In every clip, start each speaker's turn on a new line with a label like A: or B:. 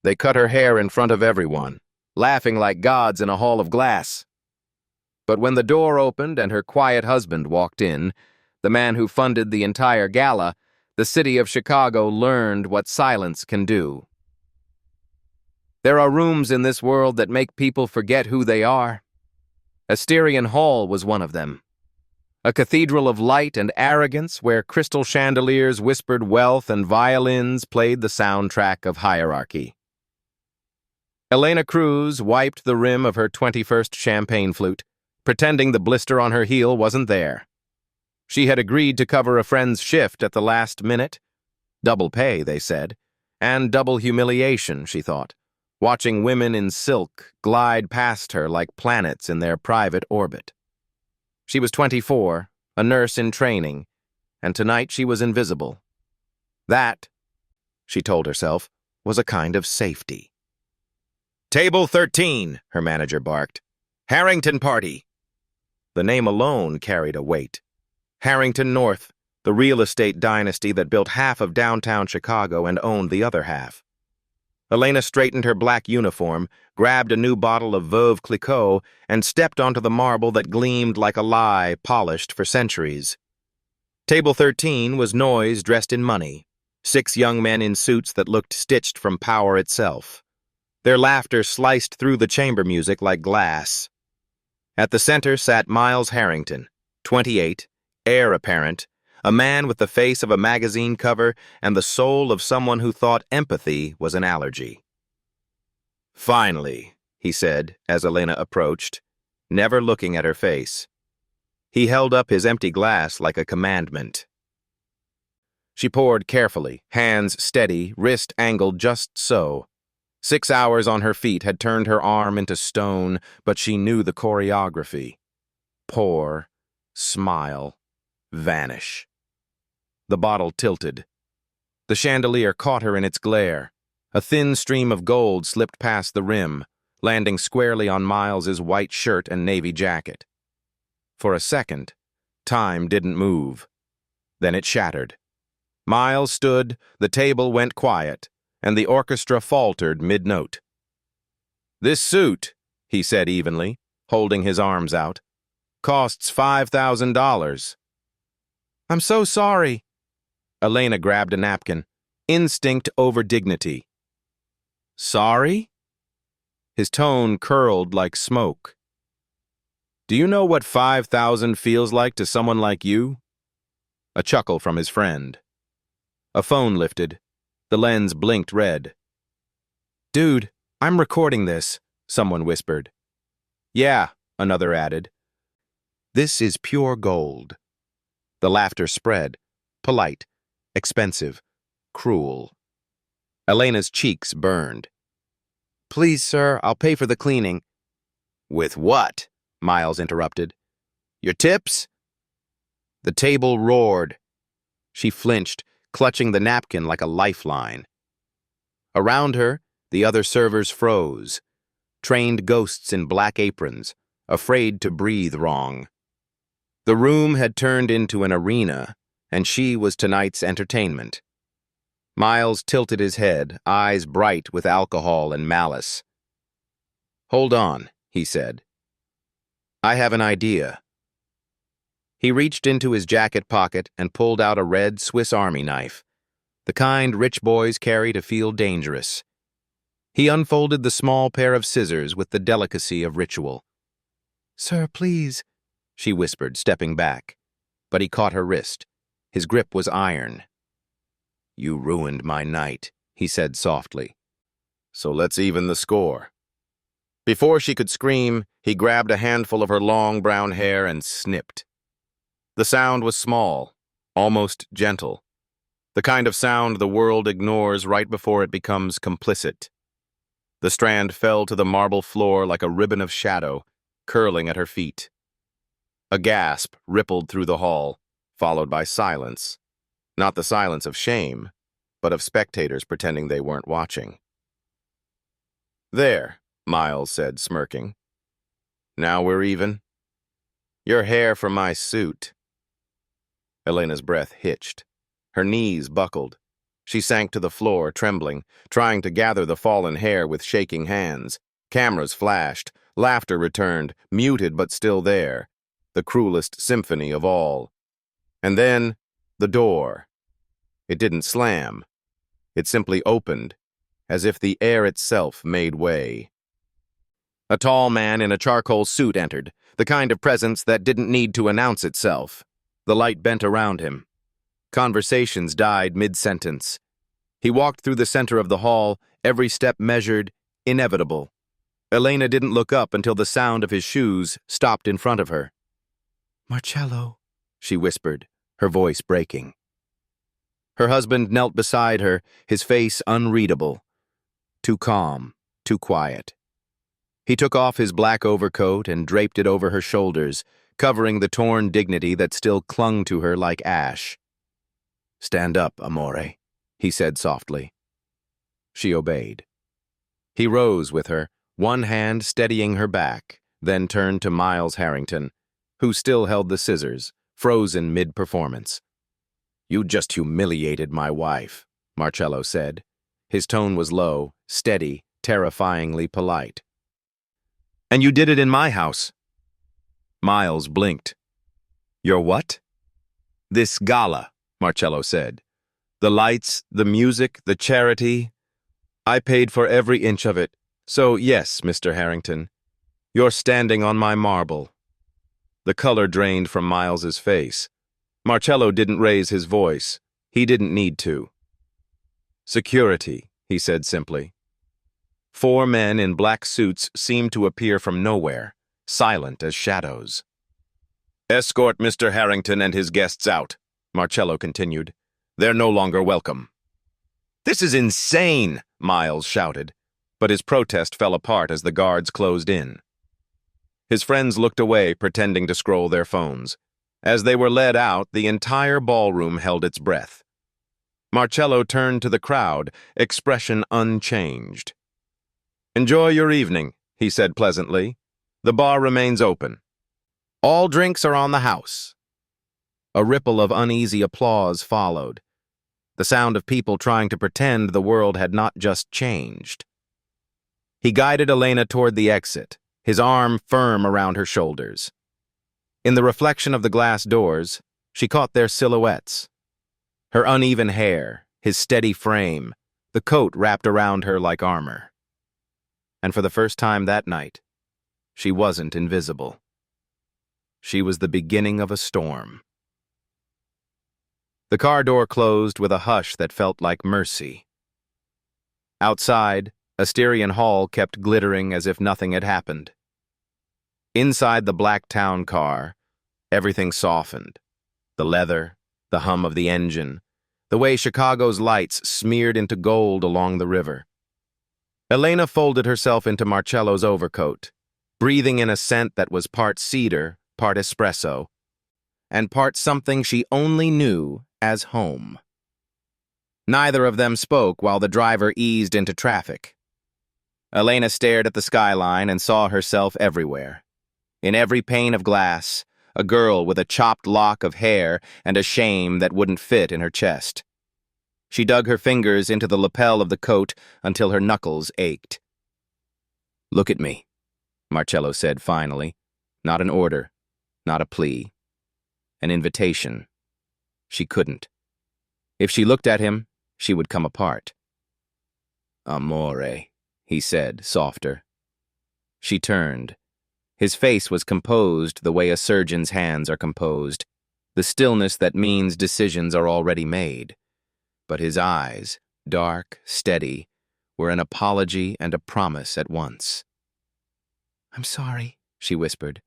A: They cut her hair in front of everyone, laughing like gods in a hall of glass. But when the door opened and her quiet husband walked in, the man who funded the entire gala, the city of Chicago learned what silence can do. There are rooms in this world that make people forget who they are. Asterion Hall was one of them. A cathedral of light and arrogance where crystal chandeliers whispered wealth and violins played the soundtrack of hierarchy. Elena Cruz wiped the rim of her 21st champagne flute, pretending the blister on her heel wasn't there. She had agreed to cover a friend's shift at the last minute. Double pay, they said, and double humiliation, she thought, watching women in silk glide past her like planets in their private orbit. She was 24, a nurse in training, and tonight she was invisible. That, she told herself, was a kind of safety. "Table 13, her manager barked. "Harrington party." The name alone carried a weight. Harrington North, the real estate dynasty that built half of downtown Chicago and owned the other half. Elena straightened her black uniform, grabbed a new bottle of Veuve Clicquot, and stepped onto the marble that gleamed like a lie polished for centuries. Table 13 was noise dressed in money, 6 young men in suits that looked stitched from power itself. Their laughter sliced through the chamber music like glass. At the center sat Miles Harrington, 28, heir apparent, a man with the face of a magazine cover and the soul of someone who thought empathy was an allergy. "Finally," he said as Elena approached, never looking at her face. He held up his empty glass like a commandment. She poured carefully, hands steady, wrist angled just so. 6 hours on her feet had turned her arm into stone, but she knew the choreography. Pour, smile, vanish. The bottle tilted. The chandelier caught her in its glare. A thin stream of gold slipped past the rim, landing squarely on Miles's white shirt and navy jacket. For a second, time didn't move. Then it shattered. Miles stood, the table went quiet, and the orchestra faltered mid-note. "This suit," he said evenly, holding his arms out, "costs $5,000. "I'm so sorry." Elena grabbed a napkin. Instinct over dignity. "Sorry?" His tone curled like smoke. "Do you know what 5,000 feels like to someone like you?" A chuckle from his friend. A phone lifted. The lens blinked red. "Dude, I'm recording this," someone whispered. "Yeah," another added. "This is pure gold." The laughter spread. Polite, expensive, cruel. Elena's cheeks burned. "Please, sir, I'll pay for the cleaning." "With what?" Miles interrupted. "Your tips?" The table roared. She flinched, clutching the napkin like a lifeline. Around her, the other servers froze, trained ghosts in black aprons, afraid to breathe wrong. The room had turned into an arena, and she was tonight's entertainment. Miles tilted his head, eyes bright with alcohol and malice. "Hold on," he said. "I have an idea." He reached into his jacket pocket and pulled out a red Swiss Army knife, the kind rich boys carry to feel dangerous. He unfolded the small pair of scissors with the delicacy of ritual. "Sir, please," she whispered, stepping back. But he caught her wrist. His grip was iron. "You ruined my night," he said softly. "So let's even the score." Before she could scream, he grabbed a handful of her long brown hair and snipped. The sound was small, almost gentle. The kind of sound the world ignores right before it becomes complicit. The strand fell to the marble floor like a ribbon of shadow, curling at her feet. A gasp rippled through the hall, followed by silence. Not the silence of shame, but of spectators pretending they weren't watching. "There," Miles said, smirking. "Now we're even. Your hair for my suit." Elena's breath hitched. Her knees buckled. She sank to the floor, trembling, trying to gather the fallen hair with shaking hands. Cameras flashed. Laughter returned, muted but still there. The cruelest symphony of all. And then, the door. It didn't slam. It simply opened, as if the air itself made way. A tall man in a charcoal suit entered, the kind of presence that didn't need to announce itself. The light bent around him. Conversations died mid-sentence. He walked through the center of the hall, every step measured, inevitable. Elena didn't look up until the sound of his shoes stopped in front of her. "Marcello," she whispered, her voice breaking. Her husband knelt beside her, his face unreadable. Too calm, too quiet. He took off his black overcoat and draped it over her shoulders, covering the torn dignity that still clung to her like ash. "Stand up, amore," he said softly. She obeyed. He rose with her, one hand steadying her back, then turned to Miles Harrington, who still held the scissors, frozen mid-performance. "You just humiliated my wife," Marcello said. His tone was low, steady, terrifyingly polite. "And you did it in my house." Miles blinked. "Your what?" "This gala," Marcello said. "The lights, the music, the charity. I paid for every inch of it. So yes, Mr. Harrington, you're standing on my marble." The color drained from Miles's face. Marcello didn't raise his voice. He didn't need to. "Security," he said simply. 4 men in black suits seemed to appear from nowhere, silent as shadows. "Escort Mr. Harrington and his guests out," Marcello continued. "They're no longer welcome." "This is insane," Miles shouted, but his protest fell apart as the guards closed in. His friends looked away, pretending to scroll their phones. As they were led out, the entire ballroom held its breath. Marcello turned to the crowd, expression unchanged. "Enjoy your evening," he said pleasantly. "The bar remains open. All drinks are on the house." A ripple of uneasy applause followed, the sound of people trying to pretend the world had not just changed. He guided Elena toward the exit, his arm firm around her shoulders. In the reflection of the glass doors, she caught their silhouettes. Her uneven hair, his steady frame, the coat wrapped around her like armor. And for the first time that night, she wasn't invisible. She was the beginning of a storm. The car door closed with a hush that felt like mercy. Outside, Asterion Hall kept glittering as if nothing had happened. Inside the black town car, everything softened. The leather, the hum of the engine, the way Chicago's lights smeared into gold along the river. Elena folded herself into Marcello's overcoat, breathing in a scent that was part cedar, part espresso, and part something she only knew as home. Neither of them spoke while the driver eased into traffic. Elena stared at the skyline and saw herself everywhere. In every pane of glass, a girl with a chopped lock of hair and a shame that wouldn't fit in her chest. She dug her fingers into the lapel of the coat until her knuckles ached. "Look at me," Marcello said finally. Not an order, not a plea. An invitation. She couldn't. If she looked at him, she would come apart. "Amore," he said, softer. She turned. His face was composed the way a surgeon's hands are composed, the stillness that means decisions are already made. But his eyes, dark, steady, were an apology and a promise at once. "I'm sorry," she whispered.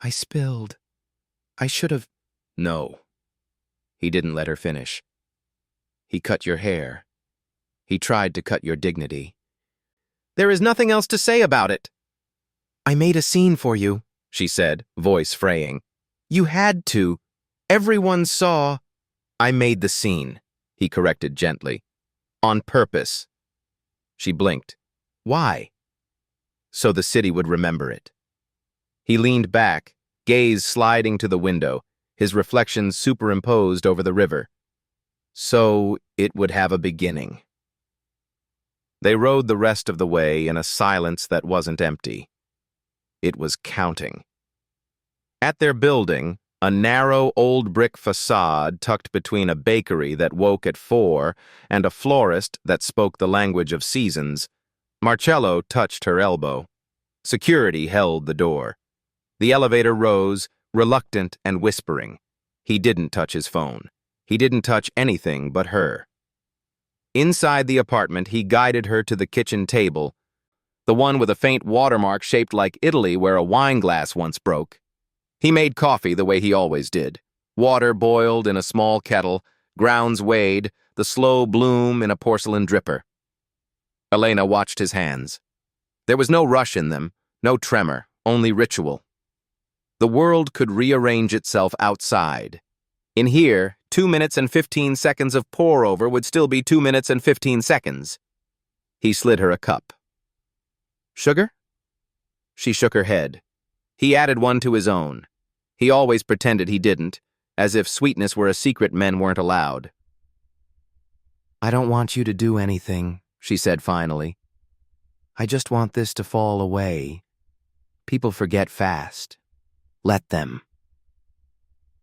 A: "I spilled. I should have—" "No." He didn't let her finish. "He cut your hair. He tried to cut your dignity." "There is nothing else to say about it." "I made a scene for you," she said, voice fraying. "You had to. Everyone saw—" "I made the scene," he corrected gently. "On purpose." She blinked. "Why?" "So the city would remember it." He leaned back, gaze sliding to the window, his reflection superimposed over the river. so it would have a beginning. They rode the rest of the way in a silence that wasn't empty. It was counting. At their building, a narrow old brick facade tucked between a bakery that woke at 4 and a florist that spoke the language of seasons, Marcello touched her elbow. Security held the door. The elevator rose, reluctant and whispering. He didn't touch his phone. He didn't touch anything but her. Inside the apartment, he guided her to the kitchen table, the one with a faint watermark shaped like Italy where a wine glass once broke. He made coffee the way he always did. Water boiled in a small kettle, grounds weighed, the slow bloom in a porcelain dripper. Elena watched his hands. There was no rush in them, no tremor, only ritual. The world could rearrange itself outside. In here, 2 minutes and 15 seconds of pour-over would still be 2 minutes and 15 seconds. He slid her a cup. Sugar? She shook her head. He added one to his own. He always pretended he didn't, as if sweetness were a secret men weren't allowed. I don't want you to do anything, she said finally. I just want this to fall away. People forget fast. Let them.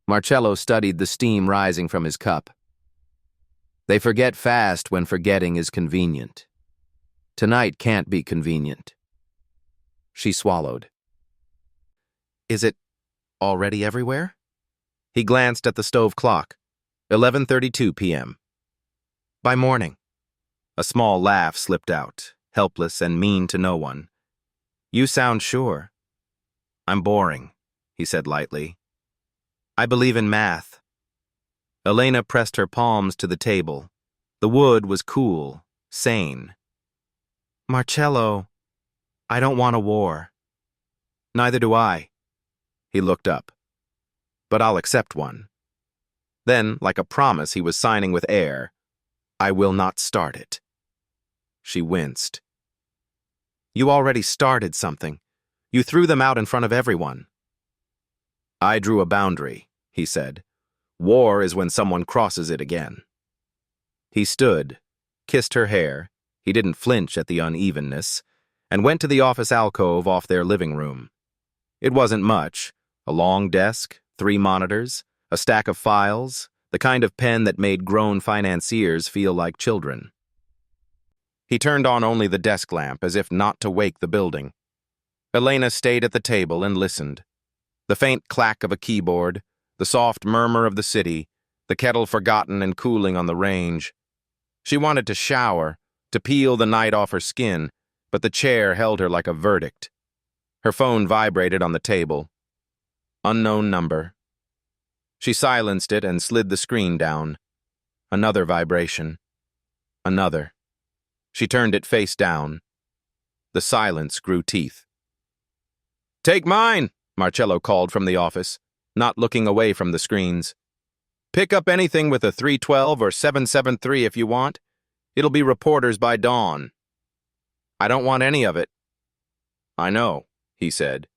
A: Marcello studied the steam rising from his cup. They forget fast when forgetting is convenient. Tonight can't be convenient. She swallowed. Is it already everywhere? He glanced at the stove clock. 11:32 p.m. By morning. A small laugh slipped out, helpless and mean to no one. You sound sure. I'm boring, he said lightly. I believe in math. Elena pressed her palms to the table. The wood was cool, sane. Marcello, I don't want a war. Neither do I. He looked up. But I'll accept one. Then, like a promise he was signing with air, I will not start it. She winced. You already started something. You threw them out in front of everyone. I drew a boundary, he said. War is when someone crosses it again. He stood, kissed her hair, he didn't flinch at the unevenness, and went to the office alcove off their living room. It wasn't much, a long desk, 3 monitors, a stack of files, the kind of pen that made grown financiers feel like children. He turned on only the desk lamp as if not to wake the building. Elena stayed at the table and listened. The faint clack of a keyboard, the soft murmur of the city, the kettle forgotten and cooling on the range. She wanted to shower, to peel the night off her skin, but the chair held her like a verdict. Her phone vibrated on the table. Unknown number. She silenced it and slid the screen down. Another vibration. Another. She turned it face down. The silence grew teeth. Take mine, Marcello called from the office, not looking away from the screens. Pick up anything with a 312 or 773 if you want. It'll be reporters by dawn. I don't want any of it. I know, he said.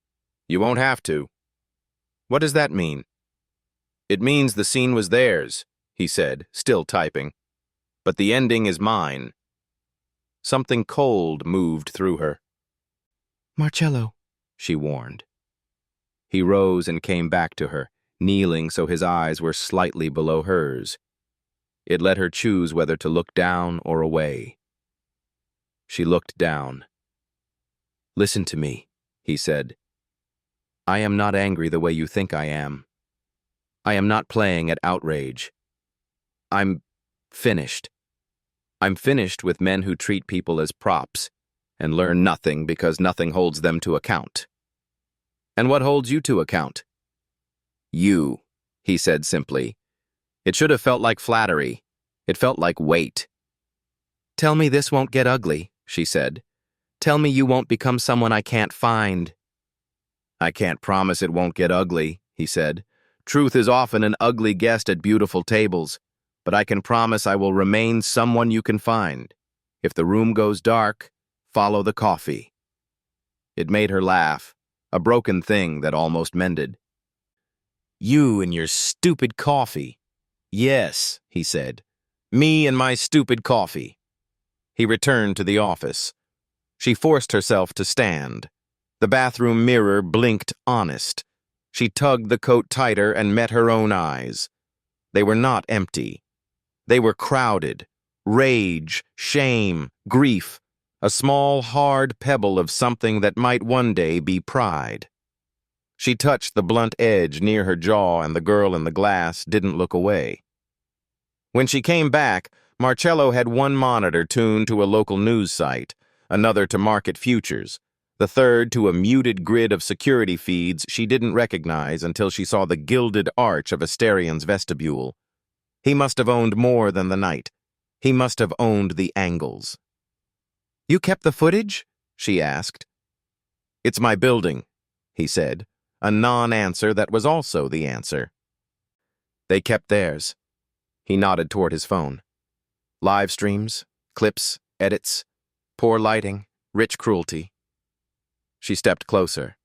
A: You won't have to. What does that mean? It means the scene was theirs, he said, still typing. But the ending is mine. Something cold moved through her. Marcello, she warned. He rose and came back to her, kneeling so his eyes were slightly below hers. It let her choose whether to look down or away. She looked down. Listen to me, he said. I am not angry the way you think I am. I am not playing at outrage. I'm finished. I'm finished with men who treat people as props and learn nothing because nothing holds them to account. And what holds you to account? You, he said simply. It should have felt like flattery. It felt like weight. Tell me this won't get ugly, she said. Tell me you won't become someone I can't find. I can't promise it won't get ugly, he said. Truth is often an ugly guest at beautiful tables, but I can promise I will remain someone you can find. If the room goes dark, follow the coffee. It made her laugh, a broken thing that almost mended. You and your stupid coffee. Yes, he said. Me and my stupid coffee. He returned to the office. She forced herself to stand. The bathroom mirror blinked honest. She tugged the coat tighter and met her own eyes. They were not empty. They were crowded. Rage, shame, grief, a small, hard pebble of something that might one day be pride. She touched the blunt edge near her jaw, and the girl in the glass didn't look away. When she came back, Marcello had one monitor tuned to a local news site, another to market futures, the third to a muted grid of security feeds she didn't recognize until she saw the gilded arch of Asterian's vestibule. He must have owned more than the night. He must have owned the angles. "You kept the footage?" she asked. "It's my building," he said, a non-answer that was also the answer. They kept theirs. He nodded toward his phone. Live streams, clips, edits, poor lighting, rich cruelty. She stepped closer.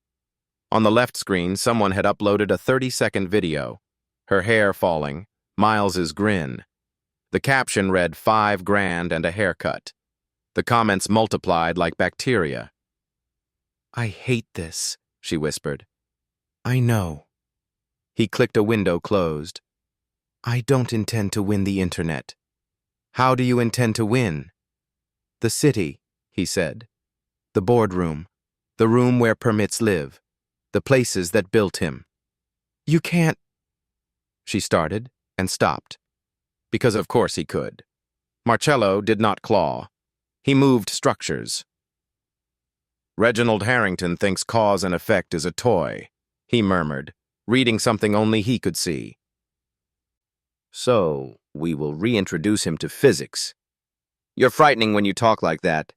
A: On the left screen, someone had uploaded a 30-second video, her hair falling, Miles's grin. The caption read $5 grand and a haircut. The comments multiplied like bacteria. "I hate this," she whispered. "I know." He clicked a window closed. "I don't intend to win the internet." "How do you intend to win?" "The city," he said. "The boardroom. The room where permits live. The places that built him." "You can't—" she started and stopped. Because of course he could. Marcello did not claw. He moved structures. "Reginald Harrington thinks cause and effect is a toy," he murmured, reading something only he could see. "So, we will reintroduce him to physics. You're frightening when you talk like that."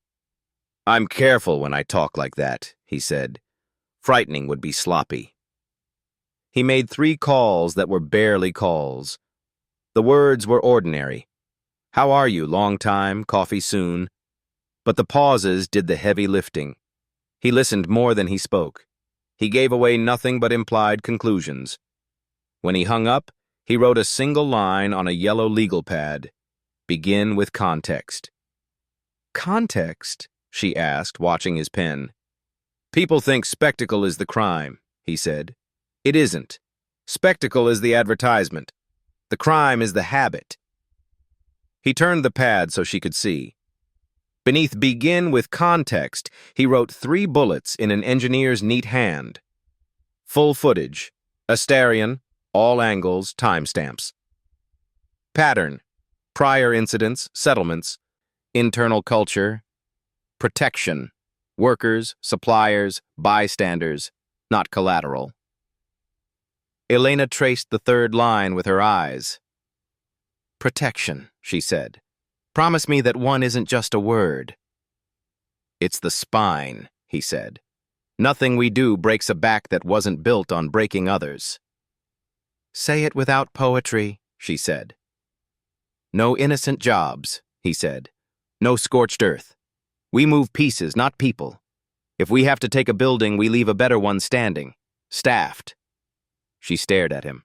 A: "I'm careful when I talk like that," he said. "Frightening would be sloppy." He made 3 calls that were barely calls. The words were ordinary. "How are you? Long time, coffee soon." But the pauses did the heavy lifting. He listened more than he spoke. He gave away nothing but implied conclusions. When he hung up, he wrote a single line on a yellow legal pad. "Begin with context." "Context?" she asked, watching his pen. "People think spectacle is the crime," he said. "It isn't. Spectacle is the advertisement. The crime is the habit." He turned the pad so she could see. Beneath "Begin with context," he wrote 3 bullets in an engineer's neat hand. Full footage, Asterian, all angles, timestamps. Pattern, prior incidents, settlements, internal culture, protection, workers, suppliers, bystanders, not collateral. Elena traced the 3rd line with her eyes. "Protection," she said. "Promise me that one isn't just a word." "It's the spine," he said. "Nothing we do breaks a back that wasn't built on breaking others." "Say it without poetry," she said. "No innocent jobs," he said. "No scorched earth. We move pieces, not people. If we have to take a building, we leave a better one standing, staffed." She stared at him.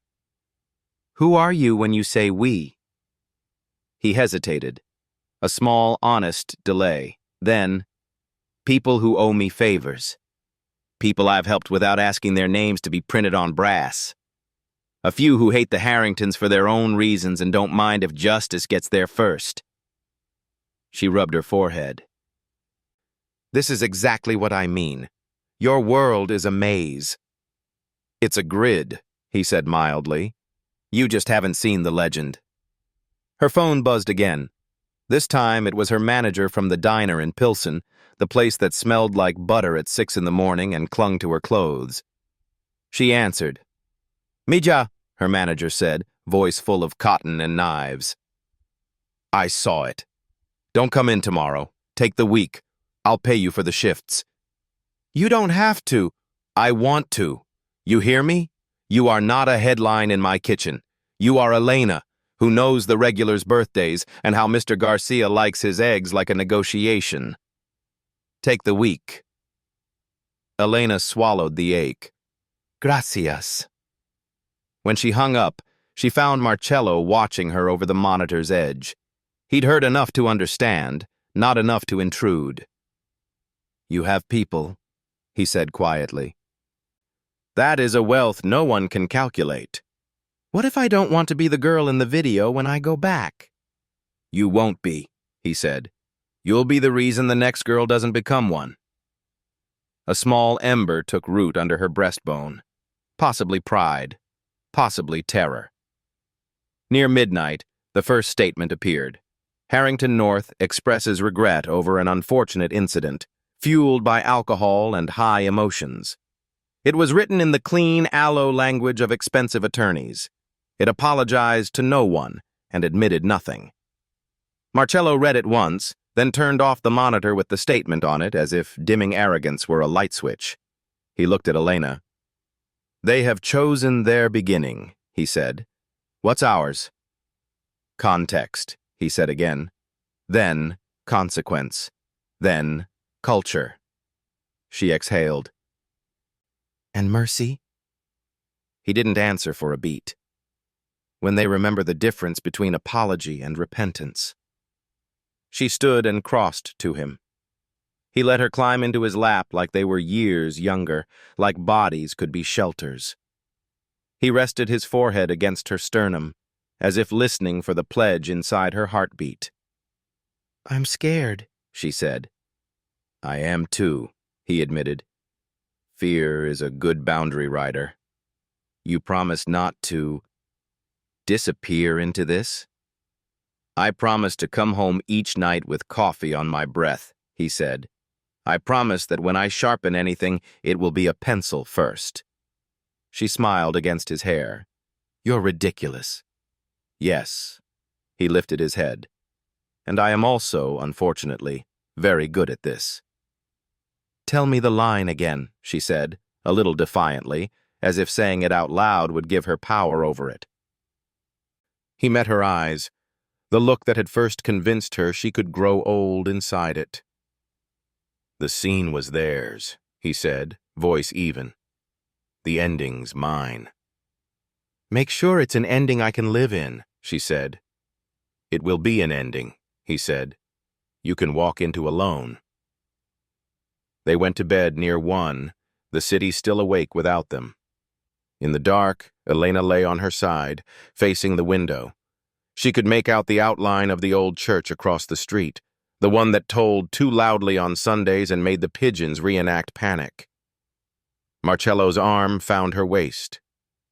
A: "Who are you when you say we?" He hesitated. A small, honest delay. Then, "People who owe me favors. People I've helped without asking their names to be printed on brass. A few who hate the Harringtons for their own reasons and don't mind if justice gets there first." She rubbed her forehead. "This is exactly what I mean. Your world is a maze." "It's a grid," he said mildly. "You just haven't seen the legend." Her phone buzzed again. This time it was her manager from the diner in Pilsen, the place that smelled like butter at 6 in the morning and clung to her clothes. She answered. "Mija," her manager said, voice full of cotton and knives. "I saw it. Don't come in tomorrow. Take the week. I'll pay you for the shifts." "You don't have to." "I want to. You hear me? You are not a headline in my kitchen. You are Elena, who knows the regulars' birthdays and how Mr. Garcia likes his eggs like a negotiation. Take the week." Elena swallowed the ache. "Gracias." When she hung up, she found Marcello watching her over the monitor's edge. He'd heard enough to understand, not enough to intrude. "You have people," he said quietly. "That is a wealth no one can calculate. What if I don't want to be the girl in the video when I go back?" "You won't be," he said. "You'll be the reason the next girl doesn't become one." A small ember took root under her breastbone. Possibly pride. Possibly terror. Near midnight, the first statement appeared. Harrington North expresses regret over an unfortunate incident, fueled by alcohol and high emotions. It was written in the clean aloe language of expensive attorneys. It apologized to no one and admitted nothing. Marcello read it once, then turned off the monitor with the statement on it as if dimming arrogance were a light switch. He looked at Elena. "They have chosen their beginning," he said. "What's ours?" "Context," he said again. Then consequence. Then culture. She exhaled. "And mercy?" He didn't answer for a beat. When they remember the difference between apology and repentance. She stood and crossed to him. He let her climb into his lap like they were years younger, like bodies could be shelters. He rested his forehead against her sternum, as if listening for the pledge inside her heartbeat. "I'm scared," she said. "I am too," he admitted. "Fear is a good boundary rider. You promise not to disappear into this?" "I promise to come home each night with coffee on my breath," he said. "I promise that when I sharpen anything, it will be a pencil first." She smiled against his hair. "You're ridiculous." "Yes." He lifted his head. "And I am also, unfortunately, very good at this." "Tell me the line again," she said, a little defiantly, as if saying it out loud would give her power over it. He met her eyes, the look that had first convinced her she could grow old inside it. "The scene was theirs," he said, voice even. "The ending's mine." "Make sure it's an ending I can live in," she said. "It will be an ending," he said. "You can walk into alone." They went to bed near 1, the city still awake without them. In the dark, Elena lay on her side, facing the window. She could make out the outline of the old church across the street, the one that tolled too loudly on Sundays and made the pigeons reenact panic. Marcello's arm found her waist.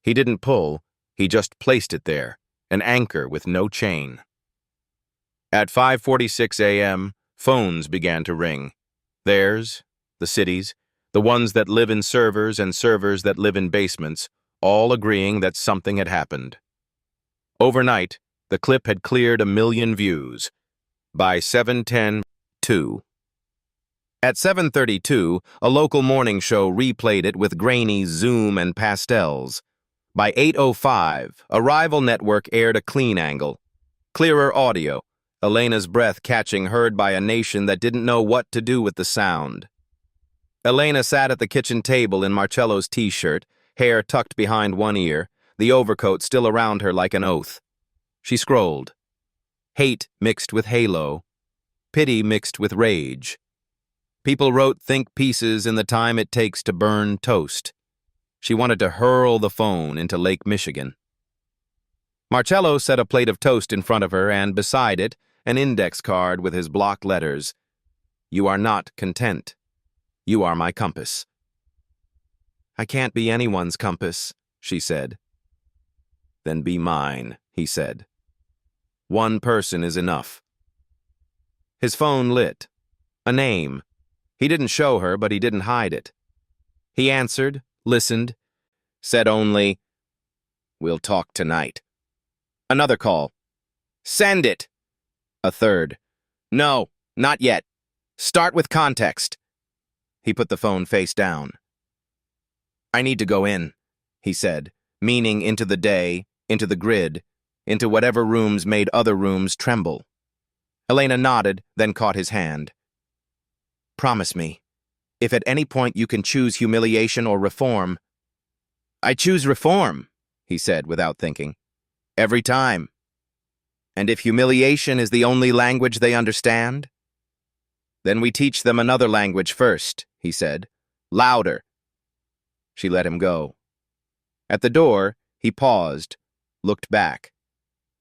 A: He didn't pull, he just placed it there, an anchor with no chain. At 5:46 a.m., phones began to ring. Theirs, the city's, the ones that live in servers and servers that live in basements, all agreeing that something had happened. Overnight, the clip had cleared 1 million views. By 7:10, At 7:32, a local morning show replayed it with grainy zoom and pastels. By 8:05, a rival network aired a clean angle. Clearer audio, Elena's breath catching heard by a nation that didn't know what to do with the sound. Elena sat at the kitchen table in Marcello's t-shirt, hair tucked behind one ear, the overcoat still around her like an oath. She scrolled. Hate mixed with halo. Pity mixed with rage. People wrote think pieces in the time it takes to burn toast. She wanted to hurl the phone into Lake Michigan. Marcello set a plate of toast in front of her and, beside it, an index card with his block letters. "You are not content. You are my compass." "I can't be anyone's compass," she said. "Then be mine," he said. "One person is enough." His phone lit. A name. He didn't show her, but he didn't hide it. He answered, listened, said only, "We'll talk tonight." Another call. "Send it." A third. "No, not yet. Start with context." He put the phone face down. "I need to go in," he said, meaning into the day, into the grid, into whatever rooms made other rooms tremble. Elena nodded, then caught his hand. "Promise me, if at any point you can choose humiliation or reform." "I choose reform," he said without thinking. "Every time." And if humiliation is the only language they understand, then we teach them another language first, he said. Louder. She let him go. At the door, he paused, looked back.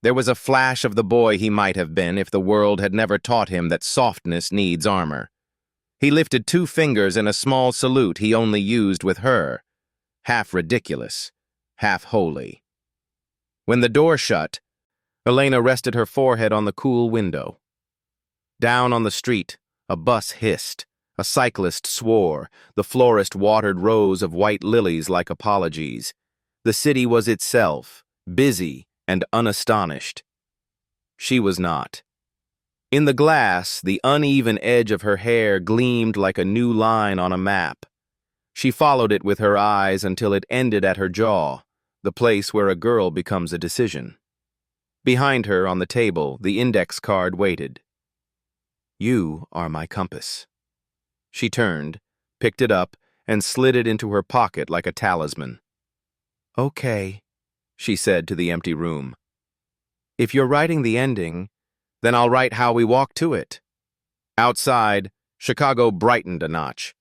A: There was a flash of the boy he might have been if the world had never taught him that softness needs armor. He lifted 2 fingers in a small salute he only used with her, half ridiculous, half holy. When the door shut, Elena rested her forehead on the cool window. Down on the street, a bus hissed, a cyclist swore, the florist watered rows of white lilies like apologies. The city was itself, busy and unastonished. She was not. In the glass, the uneven edge of her hair gleamed like a new line on a map. She followed it with her eyes until it ended at her jaw, the place where a girl becomes a decision. Behind her, on the table, the index card waited. You are my compass. She turned, picked it up, and slid it into her pocket like a talisman. Okay, she said to the empty room. If you're writing the ending, then I'll write how we walk to it. Outside, Chicago brightened a notch.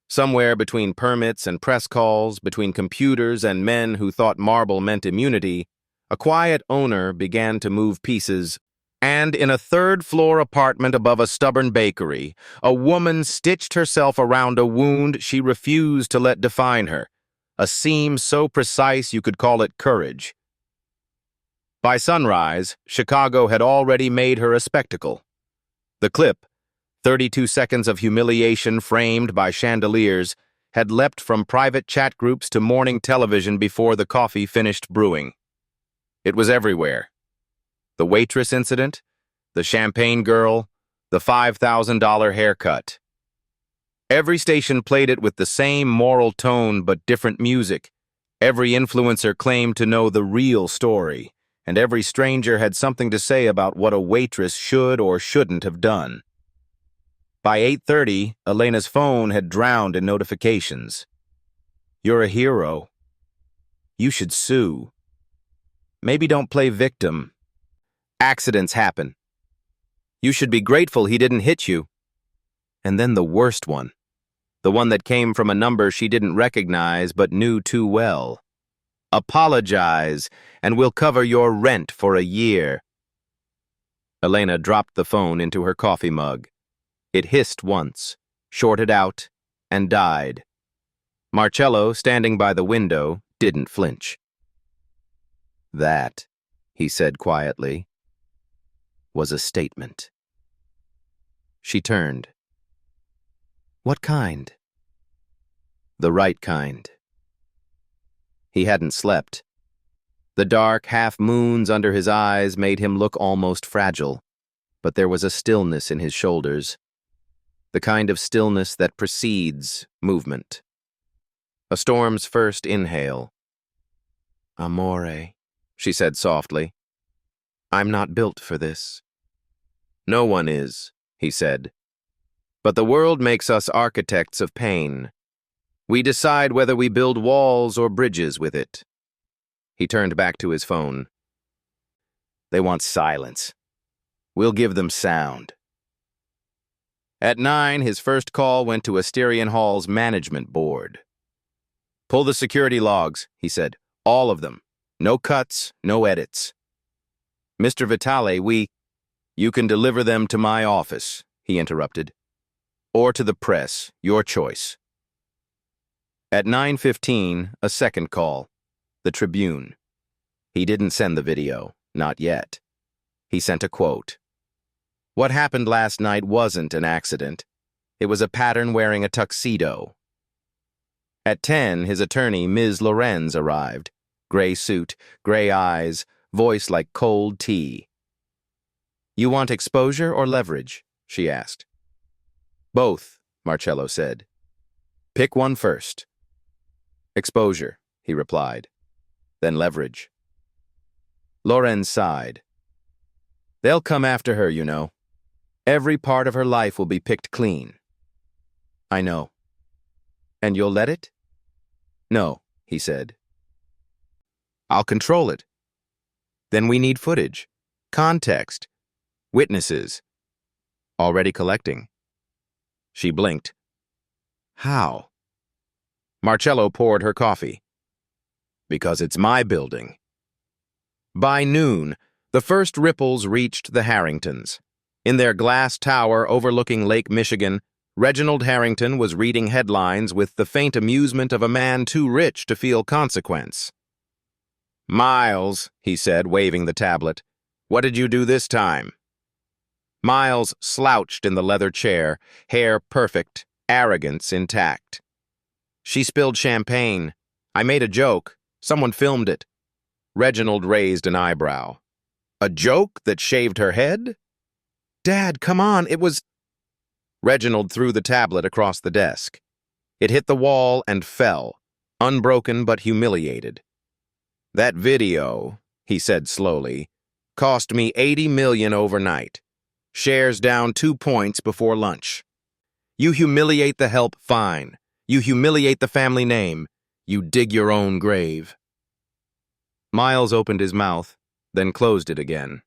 A: Somewhere between permits and press calls, between computers and men who thought marble meant immunity, a quiet owner began to move pieces, and in a 3rd-floor apartment above a stubborn bakery, a woman stitched herself around a wound she refused to let define her, a seam so precise you could call it courage. By sunrise, Chicago had already made her a spectacle. The clip, 32 seconds of humiliation framed by chandeliers, had leapt from private chat groups to morning television before the coffee finished brewing. It was everywhere. The Waitress incident, the champagne girl, the $5,000 haircut. Every station played it with the same moral tone but different music. Every influencer claimed to know the real story, and every stranger had something to say about what a waitress should or shouldn't have done. By 8:30, Elena's phone had drowned in notifications. You're a hero. You should sue. Maybe don't play victim. Accidents happen. You should be grateful he didn't hit you. And then the worst one. The one that came from a number she didn't recognize but knew too well. Apologize, and we'll cover your rent for a year. Elena dropped the phone into her coffee mug. It hissed once, shorted out, and died. Marcello, standing by the window, didn't flinch. That, he said quietly, was a statement. She turned. What kind? The right kind. He hadn't slept. The dark half-moons under his eyes made him look almost fragile, but there was a stillness in his shoulders, the kind of stillness that precedes movement. A storm's first inhale. Amore, she said softly. I'm not built for this. No one is, he said. But the world makes us architects of pain. We decide whether we build walls or bridges with it. He turned back to his phone. They want silence. We'll give them sound. At 9, his first call went to Asterion Hall's management board. Pull the security logs, he said. All of them. No cuts, no edits. Mr. Vitale, You can deliver them to my office, he interrupted. Or to the press, your choice. At 9:15, a second call. The Tribune. He didn't send the video, not yet. He sent a quote. What happened last night wasn't an accident. It was a pattern wearing a tuxedo. At 10, his attorney, Ms. Lorenz, arrived. Gray suit, gray eyes, voice like cold tea. You want exposure or leverage? She asked. Both, Marcello said. Pick one first. Exposure, he replied. Then leverage. Lorenz sighed. They'll come after her, you know. Every part of her life will be picked clean. I know. And you'll let it? No, he said. I'll control it. Then we need footage. Context. Witnesses. Already collecting. She blinked. How? Marcello poured her coffee. Because it's my building. By noon, the first ripples reached the Harringtons. In their glass tower overlooking Lake Michigan, Reginald Harrington was reading headlines with the faint amusement of a man too rich to feel consequence. Miles, he said, waving the tablet, what did you do this time? Miles slouched in the leather chair, hair perfect, arrogance intact. She spilled champagne. I made a joke. Someone filmed it. Reginald raised an eyebrow. A joke that shaved her head? Dad, come on, it was... Reginald threw the tablet across the desk. It hit the wall and fell, unbroken but humiliated. That video, he said slowly, cost me $80 million overnight. Shares down 2 points before lunch. You humiliate the help, fine. You humiliate the family name. You dig your own grave. Miles opened his mouth, then closed it again.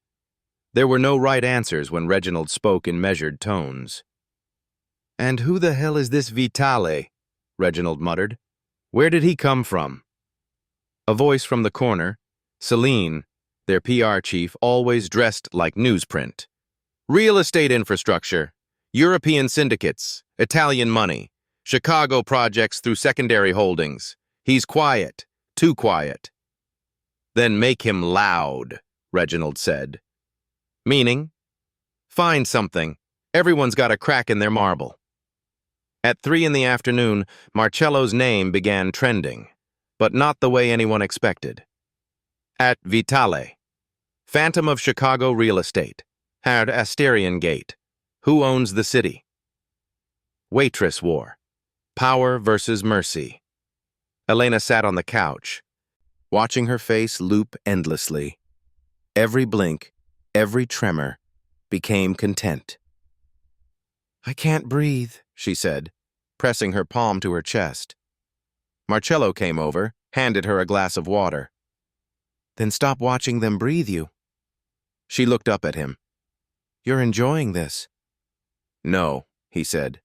A: There were no right answers when Reginald spoke in measured tones. And who the hell is this Vitale? Reginald muttered. Where did he come from? A voice from the corner, Celine, their PR chief, always dressed like newsprint. Real estate infrastructure, European syndicates, Italian money, Chicago projects through secondary holdings. He's quiet, too quiet. Then make him loud, Reginald said. Meaning? Find something. Everyone's got a crack in their marble. At 3 in the afternoon, Marcello's name began trending, but not the way anyone expected. At Vitale. Phantom of Chicago real estate. Had Asterian Gate. Who owns the city? Waitress war. Power versus mercy. Elena sat on the couch, watching her face loop endlessly. Every blink, every tremor, became content. I can't breathe, she said, pressing her palm to her chest. Marcello came over, handed her a glass of water. Then stop watching them breathe you. She looked up at him. You're enjoying this. No, he said.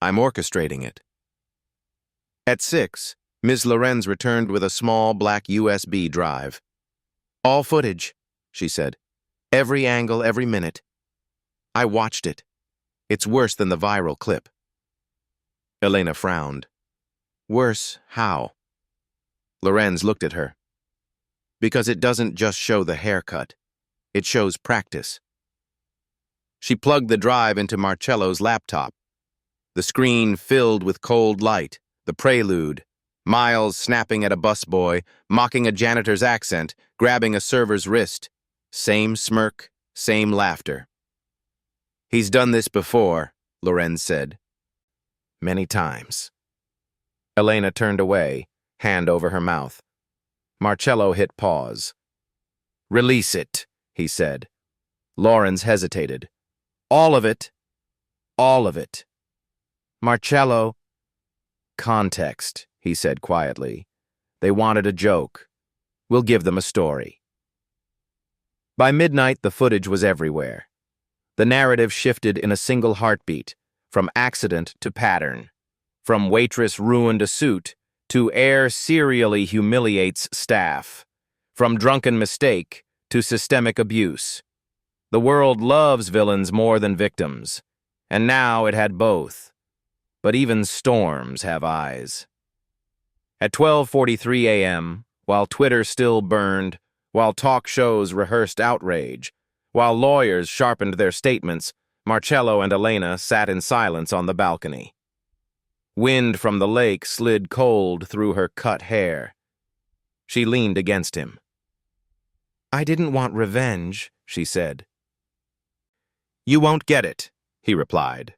A: I'm orchestrating it. At 6, Ms. Lorenz returned with a small black USB drive. All footage, she said. Every angle, every minute. I watched it. It's worse than the viral clip. Elena frowned. Worse, how? Lorenz looked at her. Because it doesn't just show the haircut. It shows practice. She plugged the drive into Marcello's laptop. The screen filled with cold light, the prelude, Miles snapping at a busboy, mocking a janitor's accent, grabbing a server's wrist. Same smirk, same laughter. He's done this before, Lorenz said. Many times. Elena turned away, hand over her mouth. Marcello hit pause. Release it, he said. Lorenz hesitated. All of it. All of it. Marcello. Context, he said quietly. They wanted a joke. We'll give them a story. By midnight, the footage was everywhere. The narrative shifted in a single heartbeat, from accident to pattern, from waitress ruined a suit to heir serially humiliates staff, from drunken mistake to systemic abuse. The world loves villains more than victims, and now it had both. But even storms have eyes. At 12:43 a.m., while Twitter still burned, while talk shows rehearsed outrage, while lawyers sharpened their statements, Marcello and Elena sat in silence on the balcony. Wind from the lake slid cold through her cut hair. She leaned against him. I didn't want revenge, she said. You won't get it, he replied.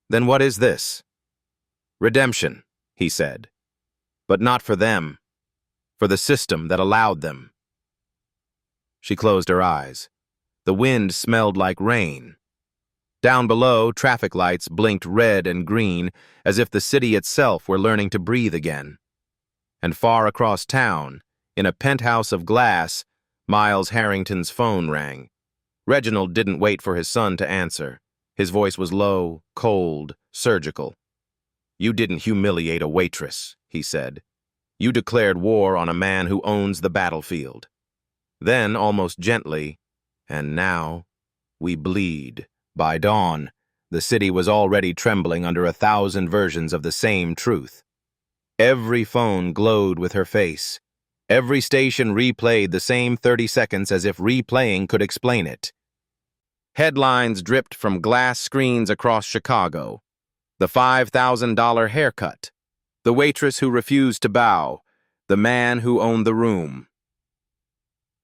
A: Then what is this? Redemption, he said. But not for them. For the system that allowed them. She closed her eyes. The wind smelled like rain. Down below, traffic lights blinked red and green, as if the city itself were learning to breathe again. And far across town, in a penthouse of glass, Miles Harrington's phone rang. Reginald didn't wait for his son to answer. His voice was low, cold, surgical. "You didn't humiliate a waitress," he said. "You declared war on a man who owns the battlefield." Then, almost gently, "And now we bleed." By dawn, the city was already trembling under 1,000 versions of the same truth. Every phone glowed with her face. Every station replayed the same 30 seconds as if replaying could explain it. Headlines dripped from glass screens across Chicago. The $5,000 haircut. The waitress who refused to bow. The man who owned the room.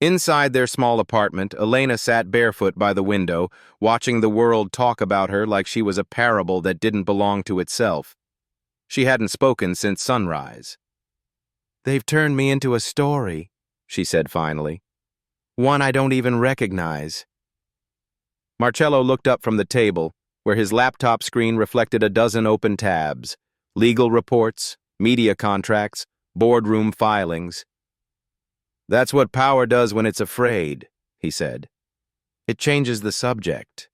A: Inside their small apartment, Elena sat barefoot by the window, watching the world talk about her like she was a parable that didn't belong to itself. She hadn't spoken since sunrise. "They've turned me into a story," she said finally. "One I don't even recognize." Marcello looked up from the table, where his laptop screen reflected a dozen open tabs: legal reports, media contracts, boardroom filings. "That's what power does when it's afraid," he said. "It changes the subject."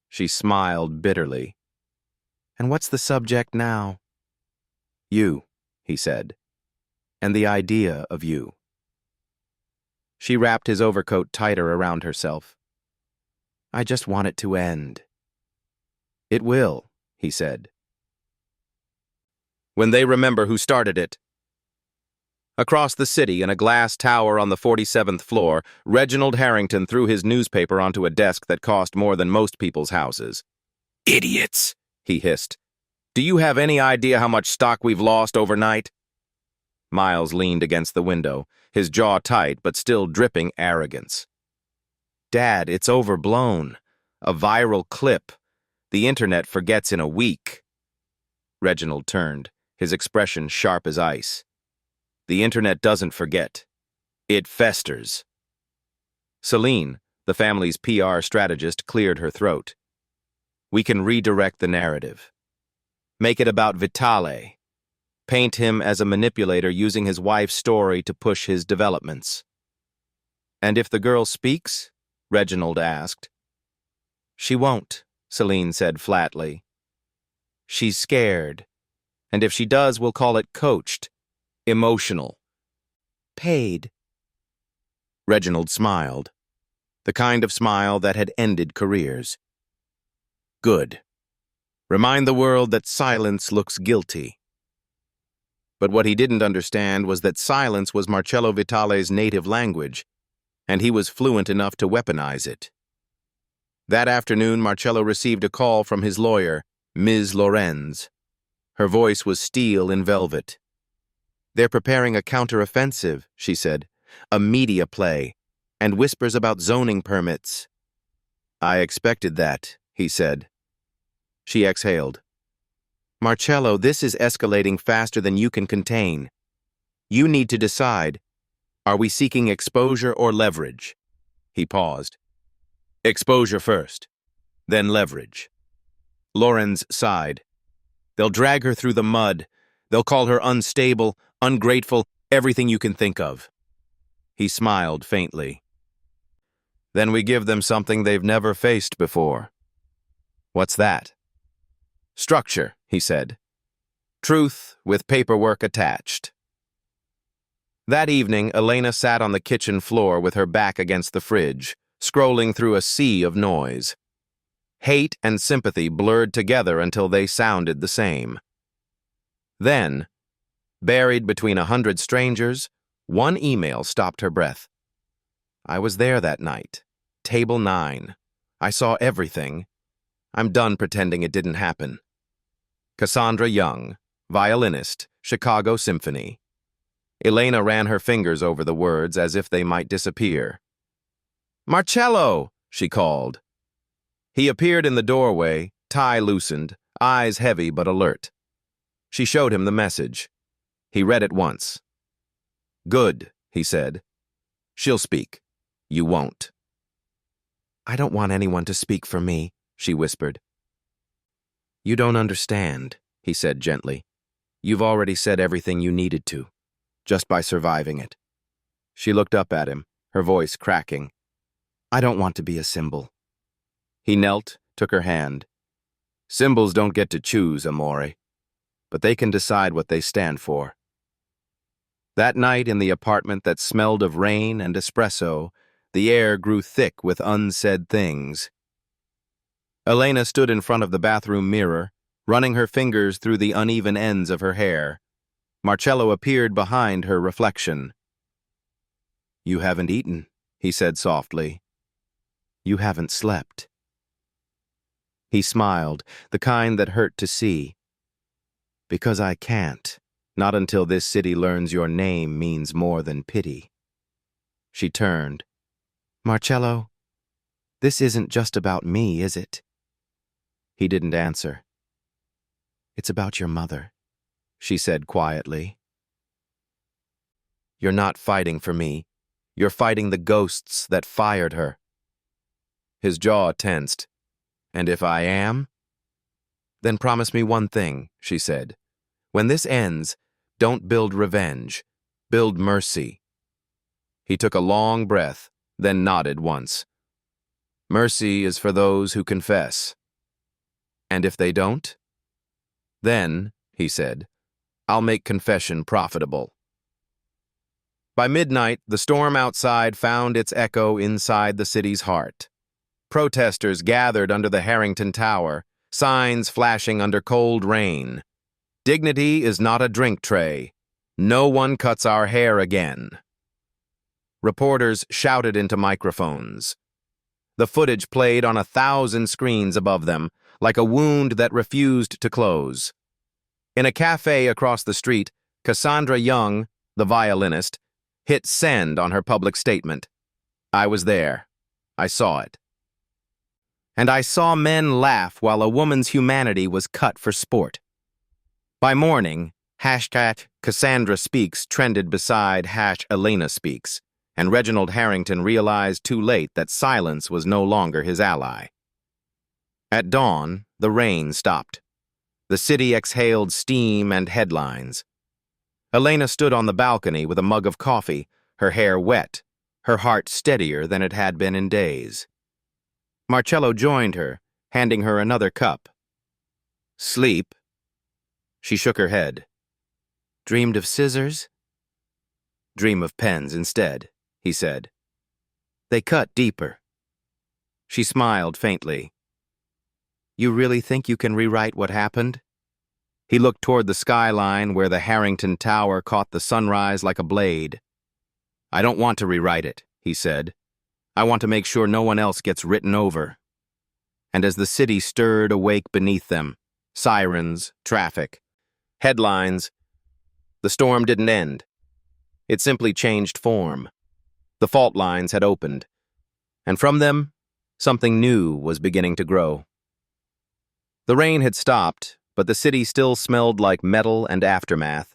A: She smiled bitterly. "And what's the subject now?" "You," he said, "and the idea of you." She wrapped his overcoat tighter around herself. "I just want it to end." "It will," he said. "When they remember who started it." Across the city, in a glass tower on the 47th floor, Reginald Harrington threw his newspaper onto a desk that cost more than most people's houses. "Idiots," he hissed. "Do you have any idea how much stock we've lost overnight?" Miles leaned against the window, his jaw tight but still dripping arrogance. "Dad, it's overblown. A viral clip. The internet forgets in a week." Reginald turned, his expression sharp as ice. "The internet doesn't forget. It festers." Celine, the family's PR strategist, cleared her throat. "We can redirect the narrative. Make it about Vitale. Paint him as a manipulator using his wife's story to push his developments." "And if the girl speaks?" Reginald asked. "She won't," Celine said flatly. "She's scared. And if she does, we'll call it coached. Emotional. Paid." Reginald smiled. The kind of smile that had ended careers. "Good. Remind the world that silence looks guilty." But what he didn't understand was that silence was Marcello Vitale's native language, and he was fluent enough to weaponize it. That afternoon, Marcello received a call from his lawyer, Ms. Lorenz. Her voice was steel in velvet. "They're preparing a counteroffensive," she said, "a media play, and whispers about zoning permits." "I expected that," he said. She exhaled. "Marcello, this is escalating faster than you can contain. You need to decide. Are we seeking exposure or leverage?" He paused. "Exposure first, then leverage." Lorenz sighed. "They'll drag her through the mud. They'll call her unstable, ungrateful, everything you can think of." He smiled faintly. "Then we give them something they've never faced before." "What's that?" "Structure," he said. "Truth with paperwork attached." That evening, Elena sat on the kitchen floor with her back against the fridge, scrolling through a sea of noise. Hate and sympathy blurred together until they sounded the same. Then, buried between 100 strangers, one email stopped her breath. "I was there that night. Table 9. I saw everything. I'm done pretending it didn't happen. Cassandra Young, violinist, Chicago Symphony." Elena ran her fingers over the words as if they might disappear. "Marcello!" she called. He appeared in the doorway, tie loosened, eyes heavy but alert. She showed him the message. He read it once. "Good," he said. "She'll speak. You won't." "I don't want anyone to speak for me," she whispered. "You don't understand," he said gently. "You've already said everything you needed to, just by surviving it." She looked up at him, her voice cracking. I don't want to be a symbol. He knelt, took her hand. Symbols don't get to choose, Amore, but they can decide what they stand for. That night in the apartment that smelled of rain and espresso, the air grew thick with unsaid things. Elena stood in front of the bathroom mirror, running her fingers through the uneven ends of her hair. Marcello appeared behind her reflection. You haven't eaten, he said softly. You haven't slept. He smiled, the kind that hurt to see. Because I can't, not until this city learns your name means more than pity. She turned. Marcello, this isn't just about me, is it? He didn't answer. It's about your mother, she said quietly. You're not fighting for me. You're fighting the ghosts that fired her. His jaw tensed. And if I am? Then promise me one thing, she said. When this ends, don't build revenge. Build mercy. He took a long breath, then nodded once. Mercy is for those who confess. And if they don't? Then, he said, I'll make confession profitable. By midnight, the storm outside found its echo inside the city's heart. Protesters gathered under the Harrington Tower, signs flashing under cold rain. Dignity is not a drink tray. No one cuts our hair again. Reporters shouted into microphones. The footage played on 1,000 screens above them, like a wound that refused to close. In a cafe across the street, Cassandra Young, the violinist, hit send on her public statement. I was there. I saw it. And I saw men laugh while a woman's humanity was cut for sport. By morning, #Cassandra Speaks trended beside #Elena Speaks, and Reginald Harrington realized too late that silence was no longer his ally. At dawn, the rain stopped. The city exhaled steam and headlines. Elena stood on the balcony with a mug of coffee, her hair wet, her heart steadier than it had been in days. Marcello joined her, handing her another cup. Sleep? She shook her head. Dreamed of scissors? Dream of pens instead, he said. They cut deeper. She smiled faintly. You really think you can rewrite what happened? He looked toward the skyline where the Harrington Tower caught the sunrise like a blade. I don't want to rewrite it, he said. I want to make sure no one else gets written over. And as the city stirred awake beneath them, sirens, traffic, headlines, the storm didn't end. It simply changed form. The fault lines had opened, and from them, something new was beginning to grow. The rain had stopped, but the city still smelled like metal and aftermath.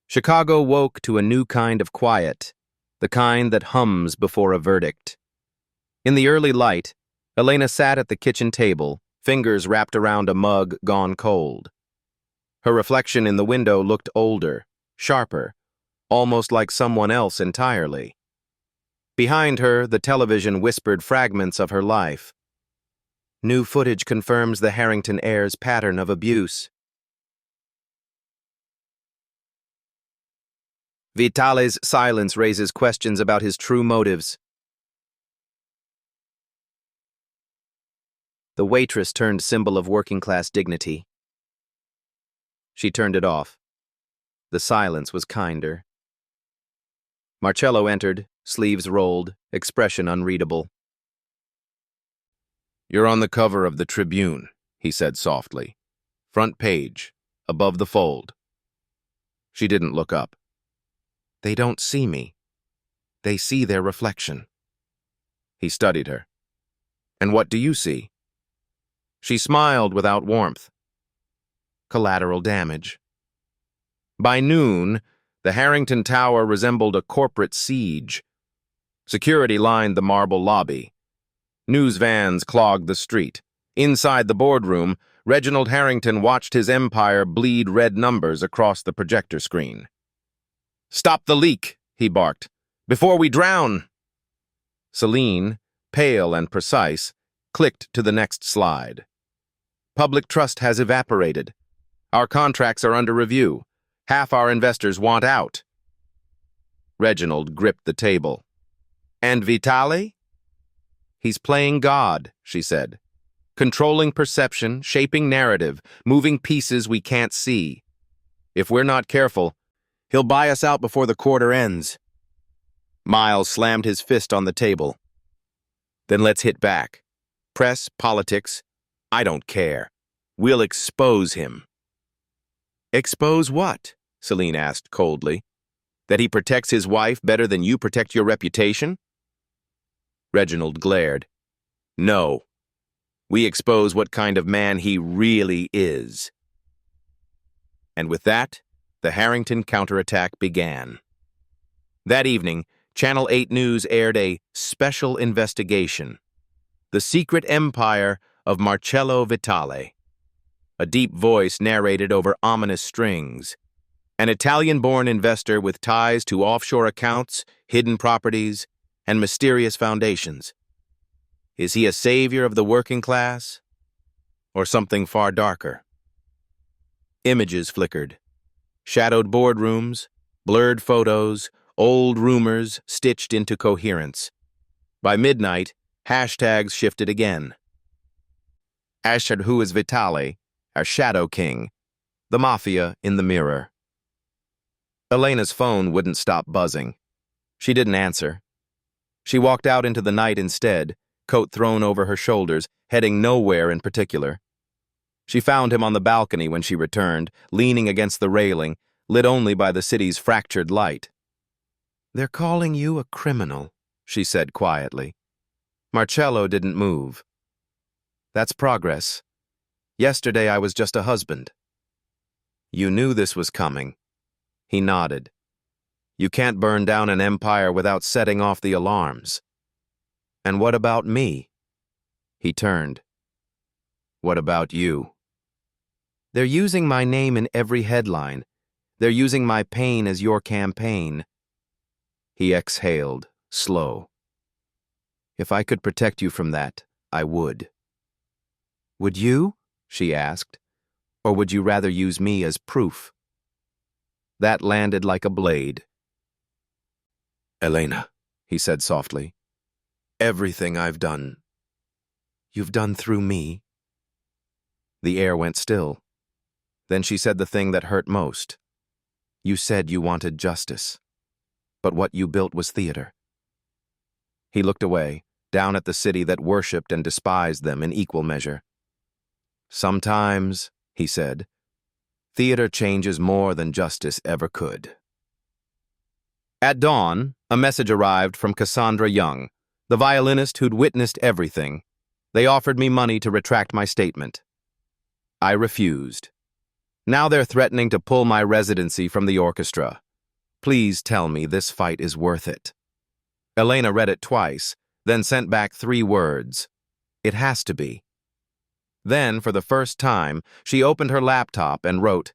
A: Chicago woke to a new kind of quiet, the kind that hums before a verdict. In the early light, Elena sat at the kitchen table, fingers wrapped around a mug gone cold. Her reflection in the window looked older, sharper, almost like someone else entirely. Behind her, the television whispered fragments of her life. New footage confirms the Harrington heir's pattern of abuse. Vitale's silence raises questions about his true motives. The waitress turned symbol of working-class dignity. She turned it off. The silence was kinder. Marcello entered, sleeves rolled, expression unreadable. You're on the cover of the Tribune, he said softly. Front page, above the fold. She didn't look up. They don't see me. They see their reflection. He studied her. And what do you see? She smiled without warmth. Collateral damage. By noon, the Harrington Tower resembled a corporate siege. Security lined the marble lobby. News vans clogged the street. Inside the boardroom, Reginald Harrington watched his empire bleed red numbers across the projector screen. Stop the leak, he barked. Before we drown! Celine, pale and precise, clicked to the next slide. Public trust has evaporated. Our contracts are under review. Half our investors want out. Reginald gripped the table. And Vitale? He's playing God, she said. Controlling perception, shaping narrative, moving pieces we can't see. If we're not careful, he'll buy us out before the quarter ends. Miles slammed his fist on the table. Then let's hit back. Press, politics, I don't care. We'll expose him. Expose what? Celine asked coldly. That he protects his wife better than you protect your reputation? Reginald glared. No. We expose what kind of man he really is. And with that, the Harrington counterattack began. That evening, Channel 8 News aired a special investigation. The Secret Empire of Marcello Vitale. A deep voice narrated over ominous strings. An Italian-born investor with ties to offshore accounts, hidden properties, and mysterious foundations. Is he a savior of the working class? Or something far darker? Images flickered. Shadowed boardrooms, blurred photos, old rumors stitched into coherence. By midnight, hashtags shifted again. Hashtag who is Vitale, our Shadow King, the Mafia in the mirror. Elena's phone wouldn't stop buzzing. She didn't answer. She walked out into the night instead, coat thrown over her shoulders, heading nowhere in particular. She found him on the balcony when she returned, leaning against the railing, lit only by the city's fractured light. They're calling you a criminal, she said quietly. Marcello didn't move. That's progress. Yesterday I was just a husband. You knew this was coming. He nodded. You can't burn down an empire without setting off the alarms. And what about me? He turned. What about you? They're using my name in every headline. They're using my pain as your campaign. He exhaled, slow. If I could protect you from that, I would. Would you? She asked. Or would you rather use me as proof? That landed like a blade. Elena, he said softly. Everything I've done. You've done through me? The air went still. Then she said the thing that hurt most. You said you wanted justice. But what you built was theater. He looked away, down at the city that worshipped and despised them in equal measure. Sometimes, he said, theater changes more than justice ever could. At dawn, a message arrived from Cassandra Young, the violinist who'd witnessed everything. They offered me money to retract my statement. I refused. Now they're threatening to pull my residency from the orchestra. Please tell me this fight is worth it. Elena read it twice, then sent back 3 words. It has to be. Then, for the first time, she opened her laptop and wrote,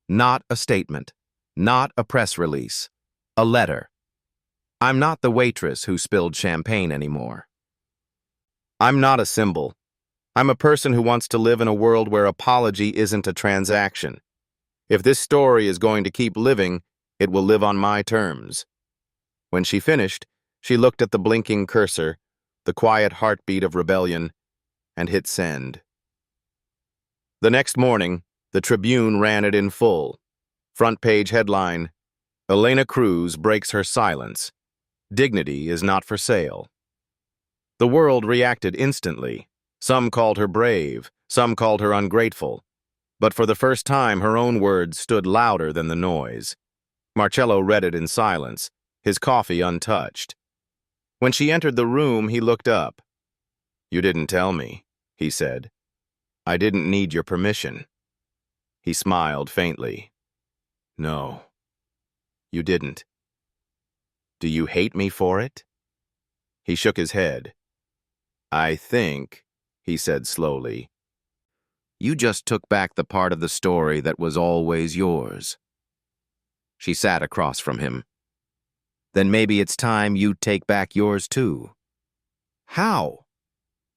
A: not a statement, not a press release, a letter. I'm not the waitress who spilled champagne anymore. I'm not a symbol. I'm a person who wants to live in a world where apology isn't a transaction. If this story is going to keep living, it will live on my terms. When she finished, she looked at the blinking cursor, the quiet heartbeat of rebellion, and hit send. The next morning, the Tribune ran it in full. Front page headline, Elena Cruz breaks her silence. Dignity is not for sale. The world reacted instantly. Some called her brave, some called her ungrateful. But for the first time, her own words stood louder than the noise. Marcello read it in silence, his coffee untouched. When she entered the room, he looked up. You didn't tell me, he said. I didn't need your permission. He smiled faintly. No, you didn't. Do you hate me for it? He shook his head. I think, he said slowly, you just took back the part of the story that was always yours. She sat across from him. Then maybe it's time you take back yours too. How?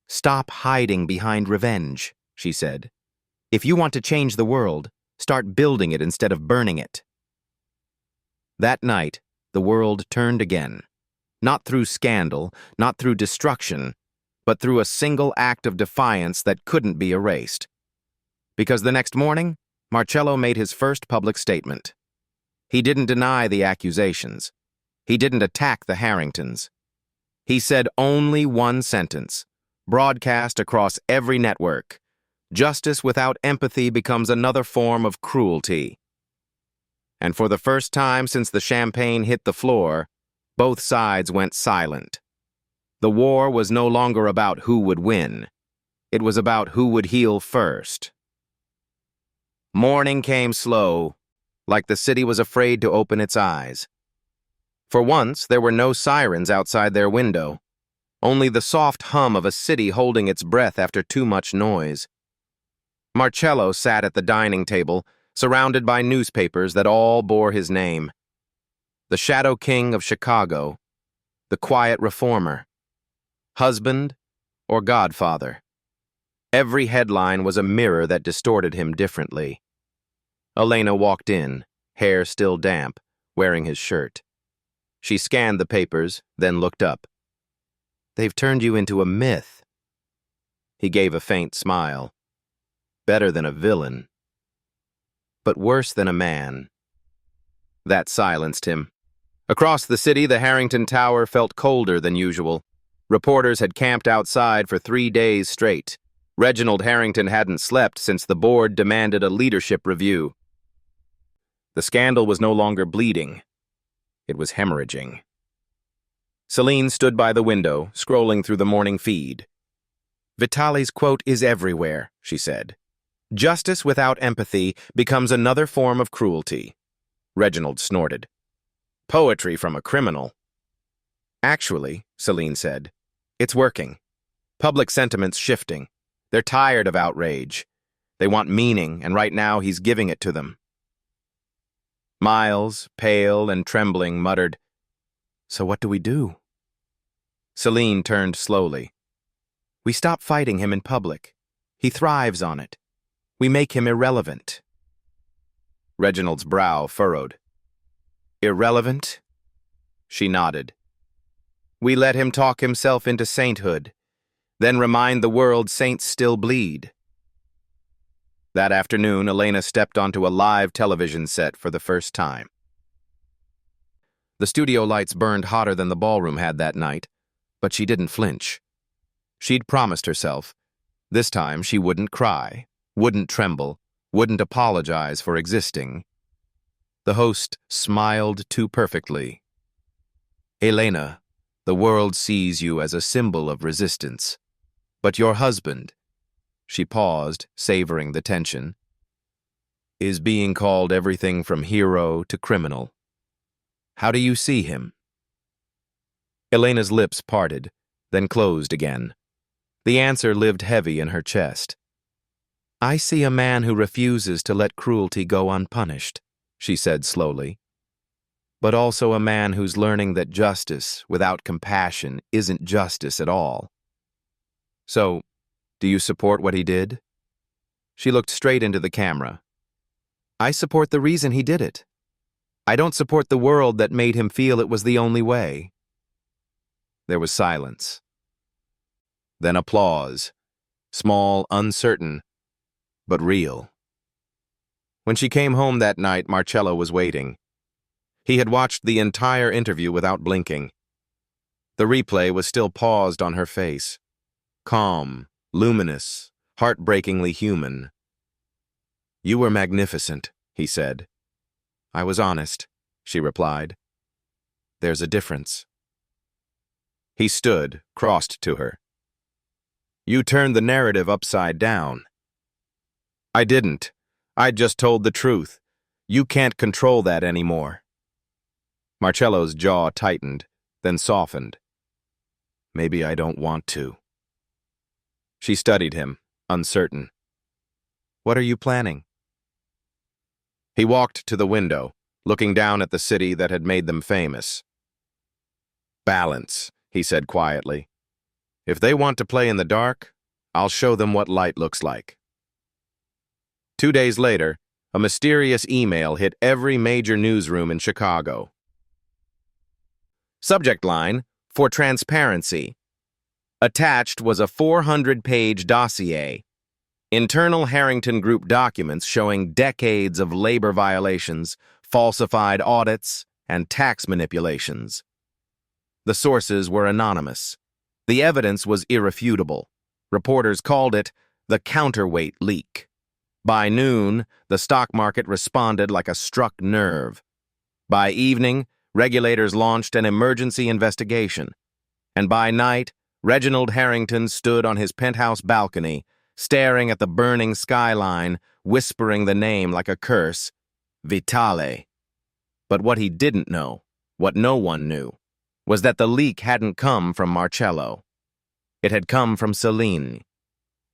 A: Stop hiding behind revenge, she said. If you want to change the world, start building it instead of burning it. That night, the world turned again. Not through scandal, not through destruction, but through a single act of defiance that couldn't be erased. Because the next morning, Marcello made his first public statement. He didn't deny the accusations. He didn't attack the Harringtons. He said only one sentence, broadcast across every network. Justice without empathy becomes another form of cruelty. And for the first time since the champagne hit the floor, both sides went silent. The war was no longer about who would win. It was about who would heal first. Morning came slow, like the city was afraid to open its eyes. For once, there were no sirens outside their window, only the soft hum of a city holding its breath after too much noise. Marcello sat at the dining table, surrounded by newspapers that all bore his name. The Shadow King of Chicago, the Quiet Reformer, husband or godfather. Every headline was a mirror that distorted him differently. Elena walked in, hair still damp, wearing his shirt. She scanned the papers, then looked up. They've turned you into a myth. He gave a faint smile. Better than a villain. But worse than a man. That silenced him. Across the city, the Harrington Tower felt colder than usual. Reporters had camped outside for 3 days straight. Reginald Harrington hadn't slept since the board demanded a leadership review. The scandal was no longer bleeding. It was hemorrhaging. Celine stood by the window, scrolling through the morning feed. Vitali's quote is everywhere, she said. Justice without empathy becomes another form of cruelty. Reginald snorted. Poetry from a criminal. Actually, Celine said, it's working. Public sentiment's shifting. They're tired of outrage. They want meaning, and right now he's giving it to them. Miles, pale and trembling, muttered, So what do we do? Celine turned slowly. We stop fighting him in public. He thrives on it. We make him irrelevant. Reginald's brow furrowed. Irrelevant? She nodded. We let him talk himself into sainthood, then remind the world saints still bleed. That afternoon, Elena stepped onto a live television set for the first time. The studio lights burned hotter than the ballroom had that night, but she didn't flinch. She'd promised herself. This time she wouldn't cry, wouldn't tremble, wouldn't apologize for existing. The host smiled too perfectly. Elena, the world sees you as a symbol of resistance. But your husband, she paused, savoring the tension, is being called everything from hero to criminal. How do you see him? Elena's lips parted, then closed again. The answer lived heavy in her chest. I see a man who refuses to let cruelty go unpunished, she said slowly. But also a man who's learning that justice without compassion isn't justice at all. So, do you support what he did? She looked straight into the camera. I support the reason he did it. I don't support the world that made him feel it was the only way. There was silence. Then applause. Small, uncertain, but real. When she came home that night, Marcello was waiting. He had watched the entire interview without blinking. The replay was still paused on her face. Calm, luminous, heartbreakingly human. You were magnificent, he said. I was honest, she replied. There's a difference. He stood, crossed to her. You turned the narrative upside down. I didn't. I just told the truth. You can't control that anymore. Marcello's jaw tightened, then softened. Maybe I don't want to. She studied him, uncertain. What are you planning? He walked to the window, looking down at the city that had made them famous. Balance, he said quietly. If they want to play in the dark, I'll show them what light looks like. 2 days later, a mysterious email hit every major newsroom in Chicago. Subject line, "For transparency." Attached was a 400-page dossier. Internal Harrington Group documents showing decades of labor violations, falsified audits, and tax manipulations. The sources were anonymous. The evidence was irrefutable. Reporters called it the counterweight leak. By noon, the stock market responded like a struck nerve. By evening, regulators launched an emergency investigation. And by night, Reginald Harrington stood on his penthouse balcony, staring at the burning skyline, whispering the name like a curse, Vitale. But what he didn't know, what no one knew, was that the leak hadn't come from Marcello. It had come from Celine.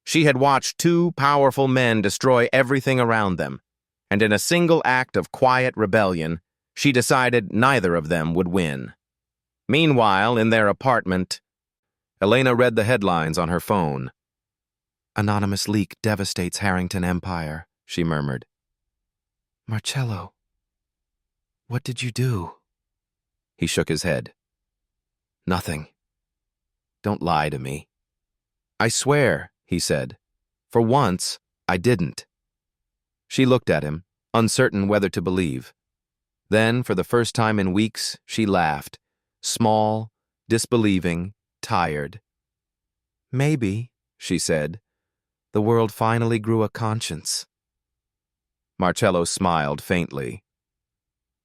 A: She had watched two powerful men destroy everything around them, and in a single act of quiet rebellion, she decided neither of them would win. Meanwhile, in their apartment, Elena read the headlines on her phone. "Anonymous leak devastates Harrington Empire," she murmured. "Marcello, what did you do?" He shook his head. "Nothing. Don't lie to me." "I swear," he said. "For once, I didn't." She looked at him, uncertain whether to believe. Then, for the first time in weeks, she laughed, small, disbelieving, tired. "Maybe," she said, "the world finally grew a conscience." Marcello smiled faintly.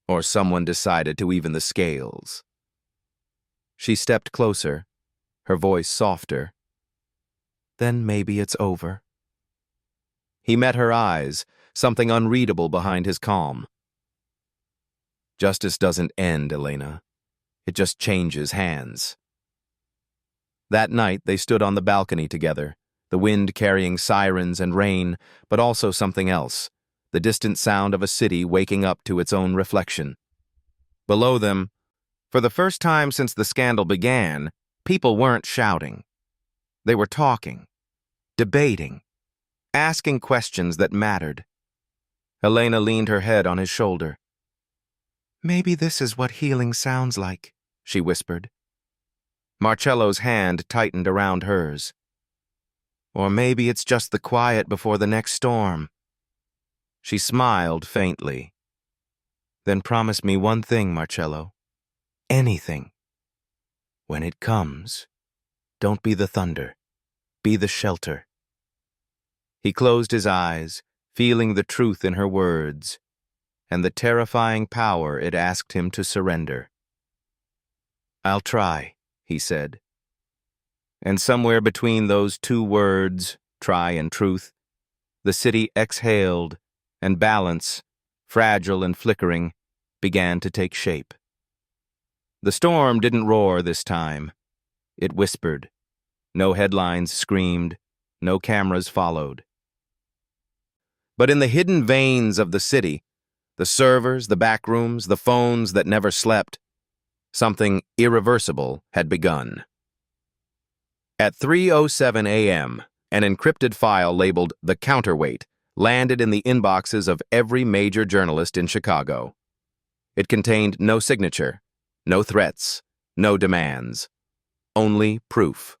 A: "Or someone decided to even the scales." She stepped closer, her voice softer. "Then maybe it's over." He met her eyes, something unreadable behind his calm. "Justice doesn't end, Elena. It just changes hands." That night they stood on the balcony together, the wind carrying sirens and rain, but also something else, the distant sound of a city waking up to its own reflection. Below them, for the first time since the scandal began, people weren't shouting. They were talking, debating, asking questions that mattered. Elena leaned her head on his shoulder. "Maybe this is what healing sounds like," she whispered. Marcello's hand tightened around hers. "Or maybe it's just the quiet before the next storm." She smiled faintly. "Then promise me one thing, Marcello. Anything. When it comes, don't be the thunder. Be the shelter." He closed his eyes, feeling the truth in her words, and the terrifying power it asked him to surrender. "I'll try," he said. And somewhere between those two words, try and truth, the city exhaled, and balance, fragile and flickering, began to take shape. The storm didn't roar this time. It whispered. No headlines screamed, no cameras followed. But in the hidden veins of the city, the servers, the back rooms, the phones that never slept, something irreversible had begun. At 3:07 a.m., an encrypted file labeled "The Counterweight" landed in the inboxes of every major journalist in Chicago. It contained no signature, no threats, no demands, only proof.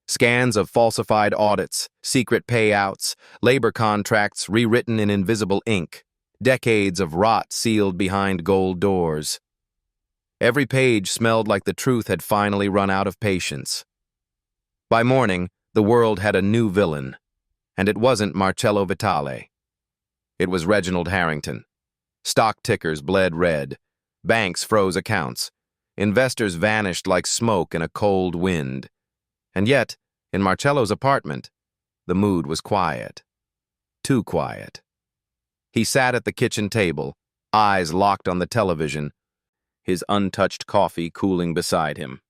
A: Scans of falsified audits, secret payouts, labor contracts rewritten in invisible ink, decades of rot sealed behind gold doors. Every page smelled like the truth had finally run out of patience. By morning, the world had a new villain, and it wasn't Marcello Vitale. It was Reginald Harrington. Stock tickers bled red, banks froze accounts, investors vanished like smoke in a cold wind. And yet, in Marcello's apartment, the mood was quiet. Too quiet. He sat at the kitchen table, eyes locked on the television, his untouched coffee cooling beside him.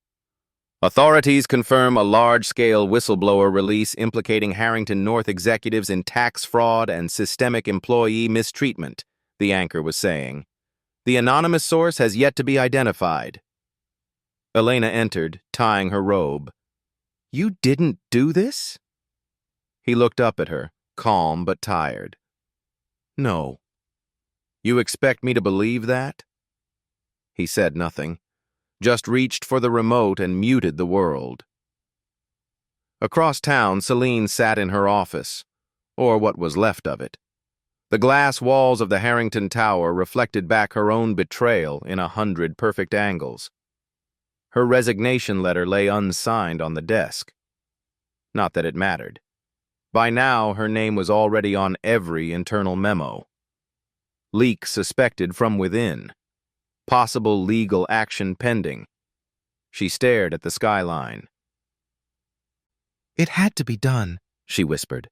A: Authorities confirm a large-scale whistleblower release implicating Harrington North executives in tax fraud and systemic employee mistreatment, the anchor was saying. The anonymous source has yet to be identified. Elena entered, tying her robe. You didn't do this? He looked up at her, calm but tired. No. You expect me to believe that? He said nothing, just reached for the remote and muted the world. Across town, Celine sat in her office, or what was left of it. The glass walls of the Harrington Tower reflected back her own betrayal in 100 perfect angles. Her resignation letter lay unsigned on the desk. Not that it mattered. By now, her name was already on every internal memo. Leak suspected from within. Possible legal action pending. She stared at the skyline. It had to be done, she whispered.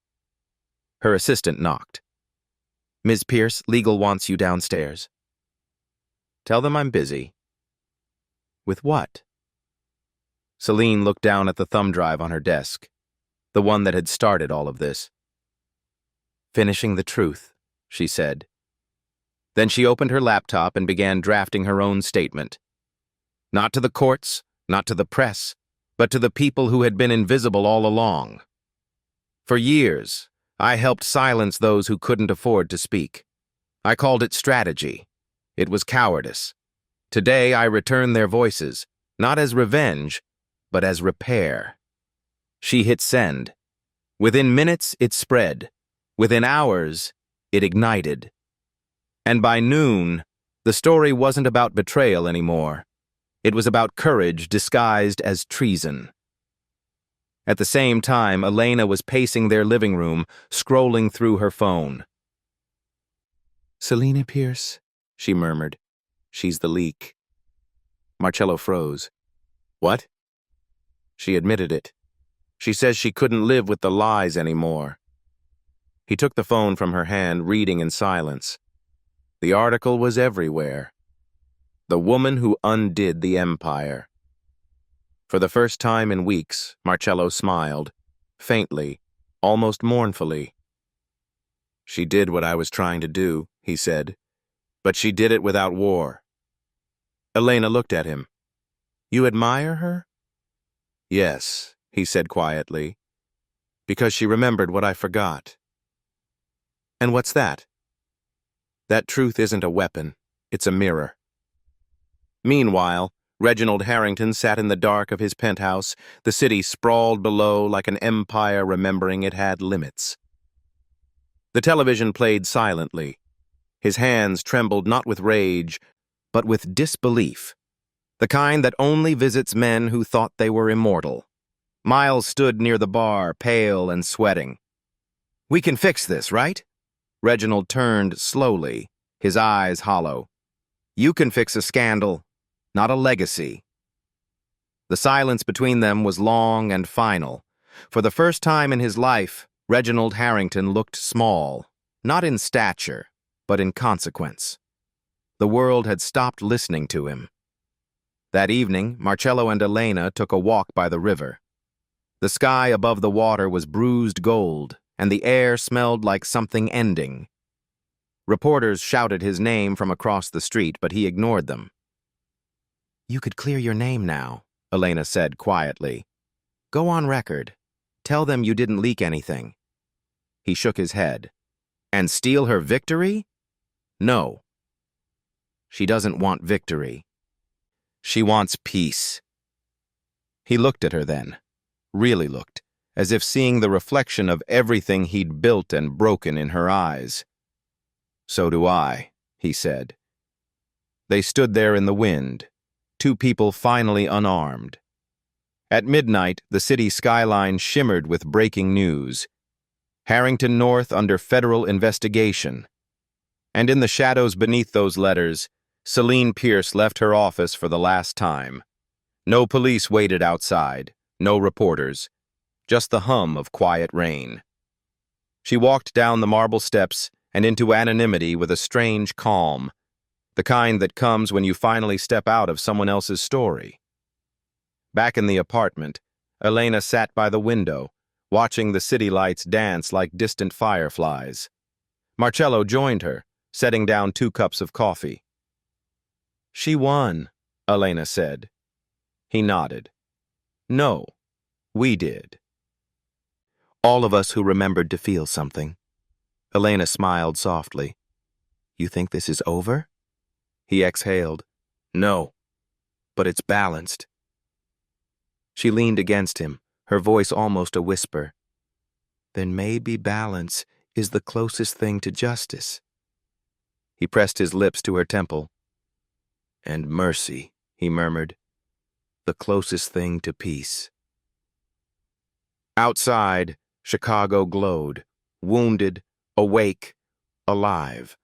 A: Her assistant knocked. Ms. Pierce, legal wants you downstairs. Tell them I'm busy. With what? Celine looked down at the thumb drive on her desk, the one that had started all of this. Finishing the truth, she said. Then she opened her laptop and began drafting her own statement. Not to the courts, not to the press, but to the people who had been invisible all along. For years, I helped silence those who couldn't afford to speak. I called it strategy. It was cowardice. Today I return their voices, not as revenge, but as repair. She hit send. Within minutes, it spread. Within hours, it ignited. And by noon, the story wasn't about betrayal anymore. It was about courage disguised as treason. At the same time, Elena was pacing their living room, scrolling through her phone. Selena Pierce, she murmured. She's the leak. Marcello froze. What? She admitted it. She says she couldn't live with the lies anymore. He took the phone from her hand, reading in silence. The article was everywhere. The woman who undid the empire. For the first time in weeks, Marcello smiled, faintly, almost mournfully. She did what I was trying to do, he said, but she did it without war. Elena looked at him. You admire her? Yes, he said quietly, because she remembered what I forgot. And what's that? That truth isn't a weapon, it's a mirror. Meanwhile, Reginald Harrington sat in the dark of his penthouse, the city sprawled below like an empire remembering it had limits. The television played silently. His hands trembled not with rage, but with disbelief, the kind that only visits men who thought they were immortal. Miles stood near the bar, pale and sweating. We can fix this, right? Reginald turned slowly, his eyes hollow. You can fix a scandal, not a legacy. The silence between them was long and final. For the first time in his life, Reginald Harrington looked small, not in stature, but in consequence. The world had stopped listening to him. That evening, Marcello and Elena took a walk by the river. The sky above the water was bruised gold, and the air smelled like something ending. Reporters shouted his name from across the street, but he ignored them. You could clear your name now, Elena said quietly. Go on record. Tell them you didn't leak anything. He shook his head. And steal her victory? No. She doesn't want victory. She wants peace. He looked at her then, really looked, as if seeing the reflection of everything he'd built and broken in her eyes. So do I, he said. They stood there in the wind, two people finally unarmed. At midnight, the city skyline shimmered with breaking news. Harrington North under federal investigation. And in the shadows beneath those letters, Celine Pierce left her office for the last time. No police waited outside, no reporters, just the hum of quiet rain. She walked down the marble steps and into anonymity with a strange calm, the kind that comes when you finally step out of someone else's story. Back in the apartment, Elena sat by the window, watching the city lights dance like distant fireflies. Marcello joined her, setting down 2 cups of coffee. She won, Elena said. He nodded. No, We did. All of us who remembered to feel something. Elena smiled softly. You think this is over? He exhaled. No, but it's balanced. She leaned against him, her voice almost a whisper. Then maybe balance is the closest thing to justice. He pressed his lips to her temple. And mercy, he murmured, the closest thing to peace. Outside, Chicago glowed, wounded, awake, alive.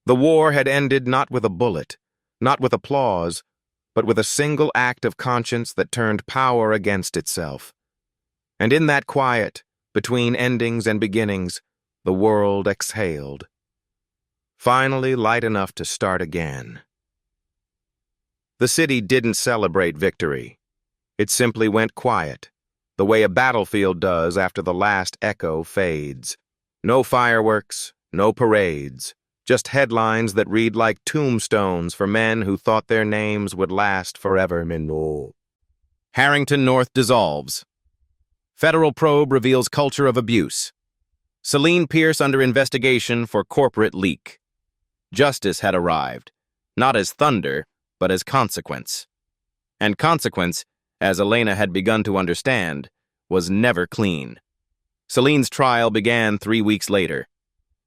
A: The war had ended not with a bullet, not with applause, but with a single act of conscience that turned power against itself. And in that quiet, between endings and beginnings, the world exhaled. Finally light enough to start again. The city didn't celebrate victory. It simply went quiet, the way a battlefield does after the last echo fades. No fireworks, no parades, just headlines that read like tombstones for men who thought their names would last forever. Harrington North dissolves. Federal probe reveals culture of abuse. Celine Pierce under investigation for corporate leak. Justice had arrived, not as thunder, but as consequence. And consequence, as Elena had begun to understand, was never clean. Celine's trial began 3 weeks later.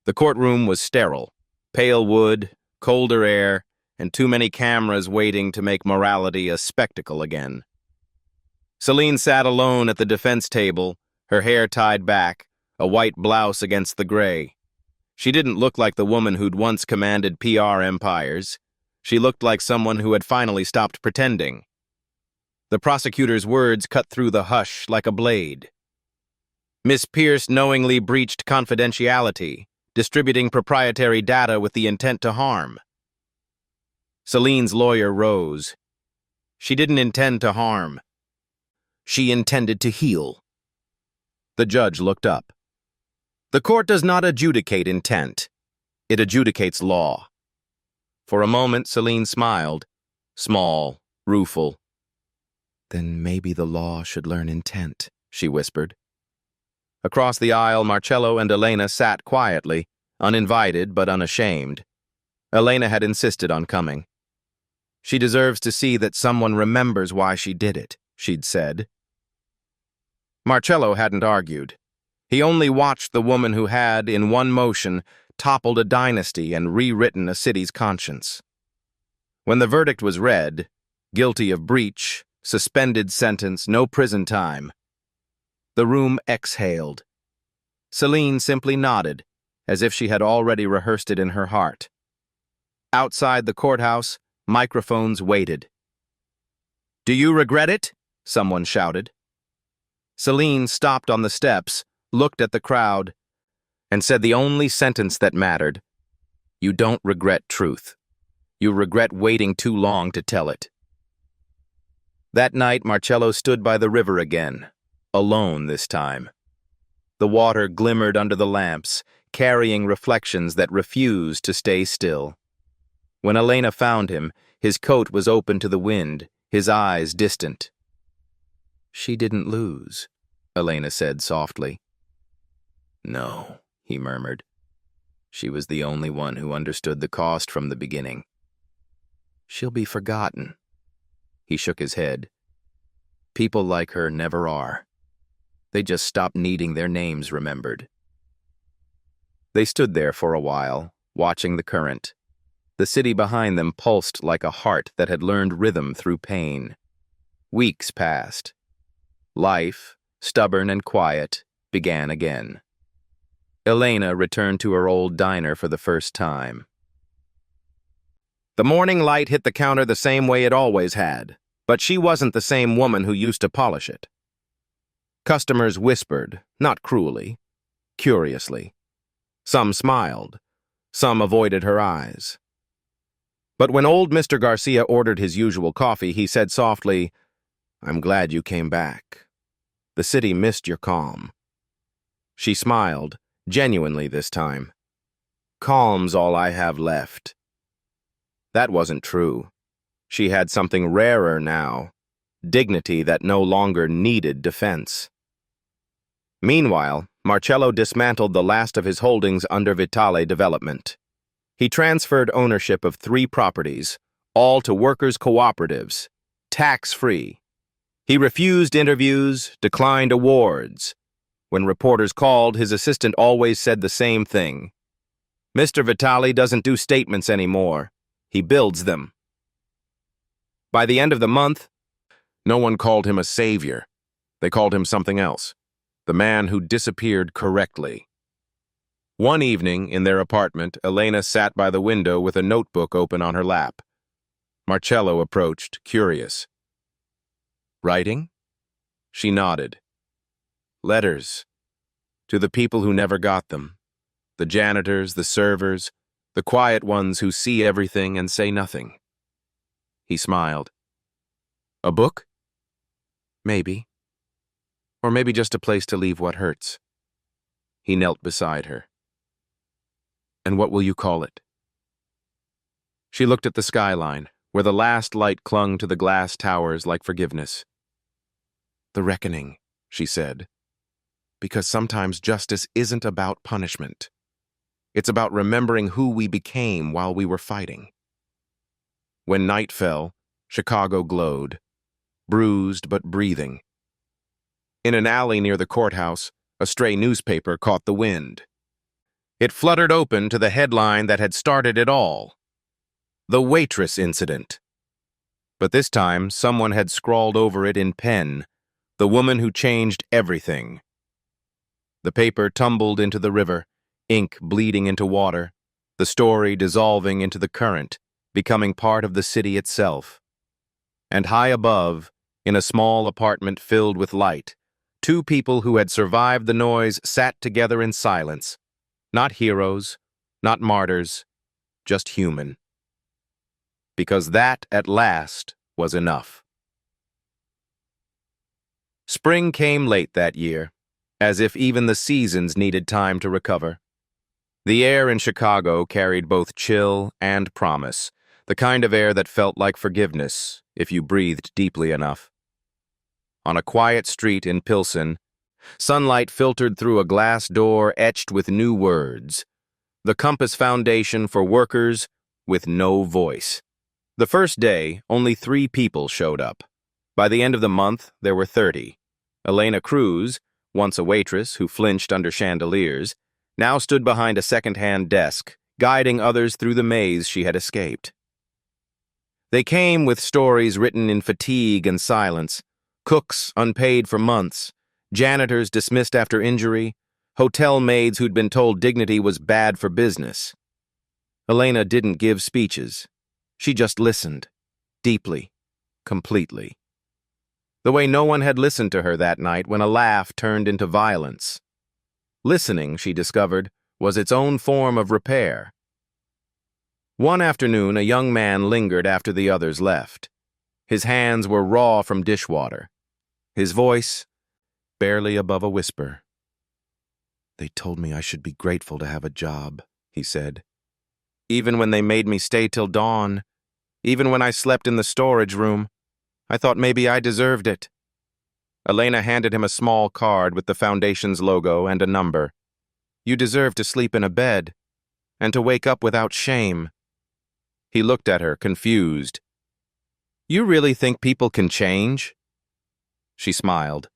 A: The courtroom was sterile. Pale wood, colder air, and too many cameras waiting to make morality a spectacle again. Celine sat alone at the defense table, her hair tied back, a white blouse against the gray. She didn't look like the woman who'd once commanded PR empires. She looked like someone who had finally stopped pretending. The prosecutor's words cut through the hush like a blade. Miss Pierce knowingly breached confidentiality, distributing proprietary data with the intent to harm. Celine's lawyer rose. She didn't intend to harm. She intended to heal. The judge looked up. The court does not adjudicate intent. It adjudicates law. For a moment, Celine smiled, small, rueful. Then maybe the law should learn intent, she whispered. Across the aisle, Marcello and Elena sat quietly, uninvited but unashamed. Elena had insisted on coming. She deserves to see that someone remembers why she did it, she'd said. Marcello hadn't argued. He only watched the woman who had, in one motion, toppled a dynasty and rewritten a city's conscience. When the verdict was read, guilty of breach, suspended sentence, no prison time, the room exhaled. Celine simply nodded, as if she had already rehearsed it in her heart. Outside the courthouse, microphones waited. "Do you regret it?" someone shouted. Celine stopped on the steps, looked at the crowd, and said the only sentence that mattered. You don't regret truth. You regret waiting too long to tell it. That night, Marcello stood by the river again, alone this time. The water glimmered under the lamps, carrying reflections that refused to stay still. When Elena found him, his coat was open to the wind, his eyes distant. She didn't lose, Elena said softly. No, he murmured. She was the only one who understood the cost from the beginning. She'll be forgotten. He shook his head. People like her never are. They just stop needing their names remembered. They stood there for a while, watching the current. The city behind them pulsed like a heart that had learned rhythm through pain. Weeks passed. Life, stubborn and quiet, began again. Elena returned to her old diner for the first time. The morning light hit the counter the same way it always had, but she wasn't the same woman who used to polish it. Customers whispered, not cruelly, curiously. Some smiled, some avoided her eyes. But when old Mr. Garcia ordered his usual coffee, he said softly, "I'm glad you came back. The city missed your calm." She smiled, genuinely this time. "Calm's all I have left." That wasn't true. She had something rarer now, dignity that no longer needed defense. Meanwhile, Marcello dismantled the last of his holdings under Vitale Development. He transferred ownership of 3 properties, all to workers' cooperatives, tax-free. He refused interviews, declined awards. When reporters called, his assistant always said the same thing. Mr. Vitale doesn't do statements anymore. He builds them. By the end of the month, no one called him a savior. They called him something else. The man who disappeared correctly. One evening, in their apartment, Elena sat by the window with a notebook open on her lap. Marcello approached, curious. Writing? She nodded. Letters. To the people who never got them. The janitors, the servers, the quiet ones who see everything and say nothing. He smiled. A book? Maybe. Or maybe just a place to leave what hurts. He knelt beside her. And what will you call it? She looked at the skyline, where the last light clung to the glass towers like forgiveness. The reckoning, she said. Because sometimes justice isn't about punishment. It's about remembering who we became while we were fighting. When night fell, Chicago glowed, bruised but breathing. In an alley near the courthouse, a stray newspaper caught the wind. It fluttered open to the headline that had started it all. The Waitress incident. But this time, someone had scrawled over it in pen, the woman who changed everything. The paper tumbled into the river, ink bleeding into water, the story dissolving into the current, becoming part of the city itself. And high above, in a small apartment filled with light, 2 people who had survived the noise sat together in silence. Not heroes, not martyrs, just human. Because that, at last, was enough. Spring came late that year, as if even the seasons needed time to recover. The air in Chicago carried both chill and promise, the kind of air that felt like forgiveness if you breathed deeply enough. On a quiet street in Pilsen, sunlight filtered through a glass door etched with new words. The Compass Foundation for Workers with No Voice. The first day, only 3 people showed up. By the end of the month, there were 30. Elena Cruz, once a waitress who flinched under chandeliers, now stood behind a second-hand desk, guiding others through the maze she had escaped. They came with stories written in fatigue and silence, cooks unpaid for months, janitors dismissed after injury, hotel maids who'd been told dignity was bad for business. Elena didn't give speeches. She just listened, deeply, completely. The way no one had listened to her that night when a laugh turned into violence. Listening, she discovered, was its own form of repair. One afternoon, a young man lingered after the others left. His hands were raw from dishwater. His voice, barely above a whisper. They told me I should be grateful to have a job, he said. Even when they made me stay till dawn, even when I slept in the storage room, I thought maybe I deserved it. Elena handed him a small card with the foundation's logo and a number. You deserve to sleep in a bed, and to wake up without shame. He looked at her, confused. You really think people can change? She smiled.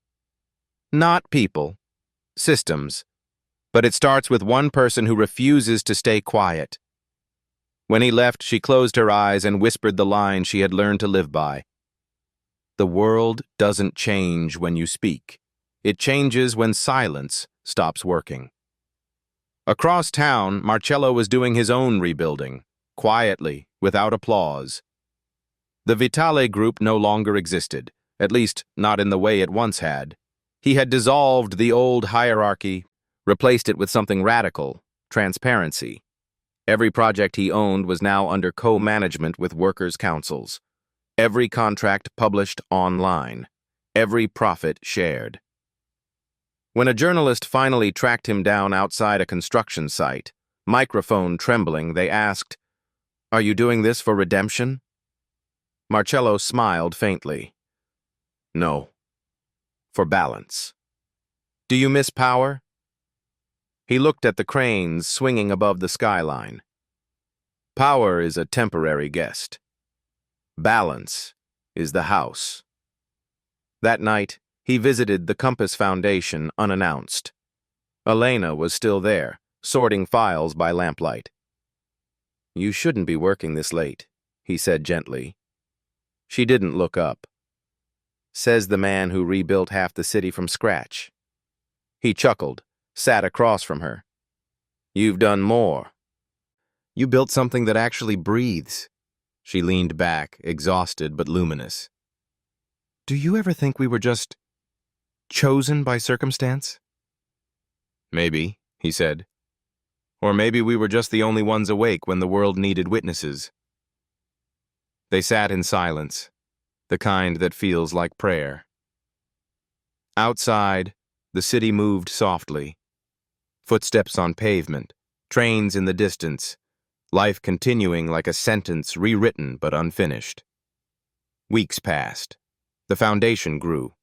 A: Not people. Systems. But it starts with one person who refuses to stay quiet. When he left, she closed her eyes and whispered the line she had learned to live by. The world doesn't change when you speak. It changes when silence stops working. Across town, Marcello was doing his own rebuilding, quietly, without applause. The Vitale group no longer existed, at least not in the way it once had. He had dissolved the old hierarchy, replaced it with something radical, transparency. Every project he owned was now under co-management with workers' councils. Every contract published online. Every profit shared. When a journalist finally tracked him down outside a construction site, microphone trembling, they asked, "Are you doing this for redemption?" Marcello smiled faintly. No. For balance. Do you miss power? He looked at the cranes swinging above the skyline. Power is a temporary guest. Balance is the house. That night, he visited the Compass Foundation unannounced. Elena was still there, sorting files by lamplight. You shouldn't be working this late, he said gently. She didn't look up. Says the man who rebuilt half the city from scratch. He chuckled, sat across from her. You've done more. You built something that actually breathes. She leaned back, exhausted but luminous. Do you ever think we were just chosen by circumstance? Maybe, he said. Or maybe we were just the only ones awake when the world needed witnesses. They sat in silence, the kind that feels like prayer. Outside, the city moved softly. Footsteps on pavement, trains in the distance, life continuing like a sentence rewritten but unfinished. Weeks passed. The foundation grew.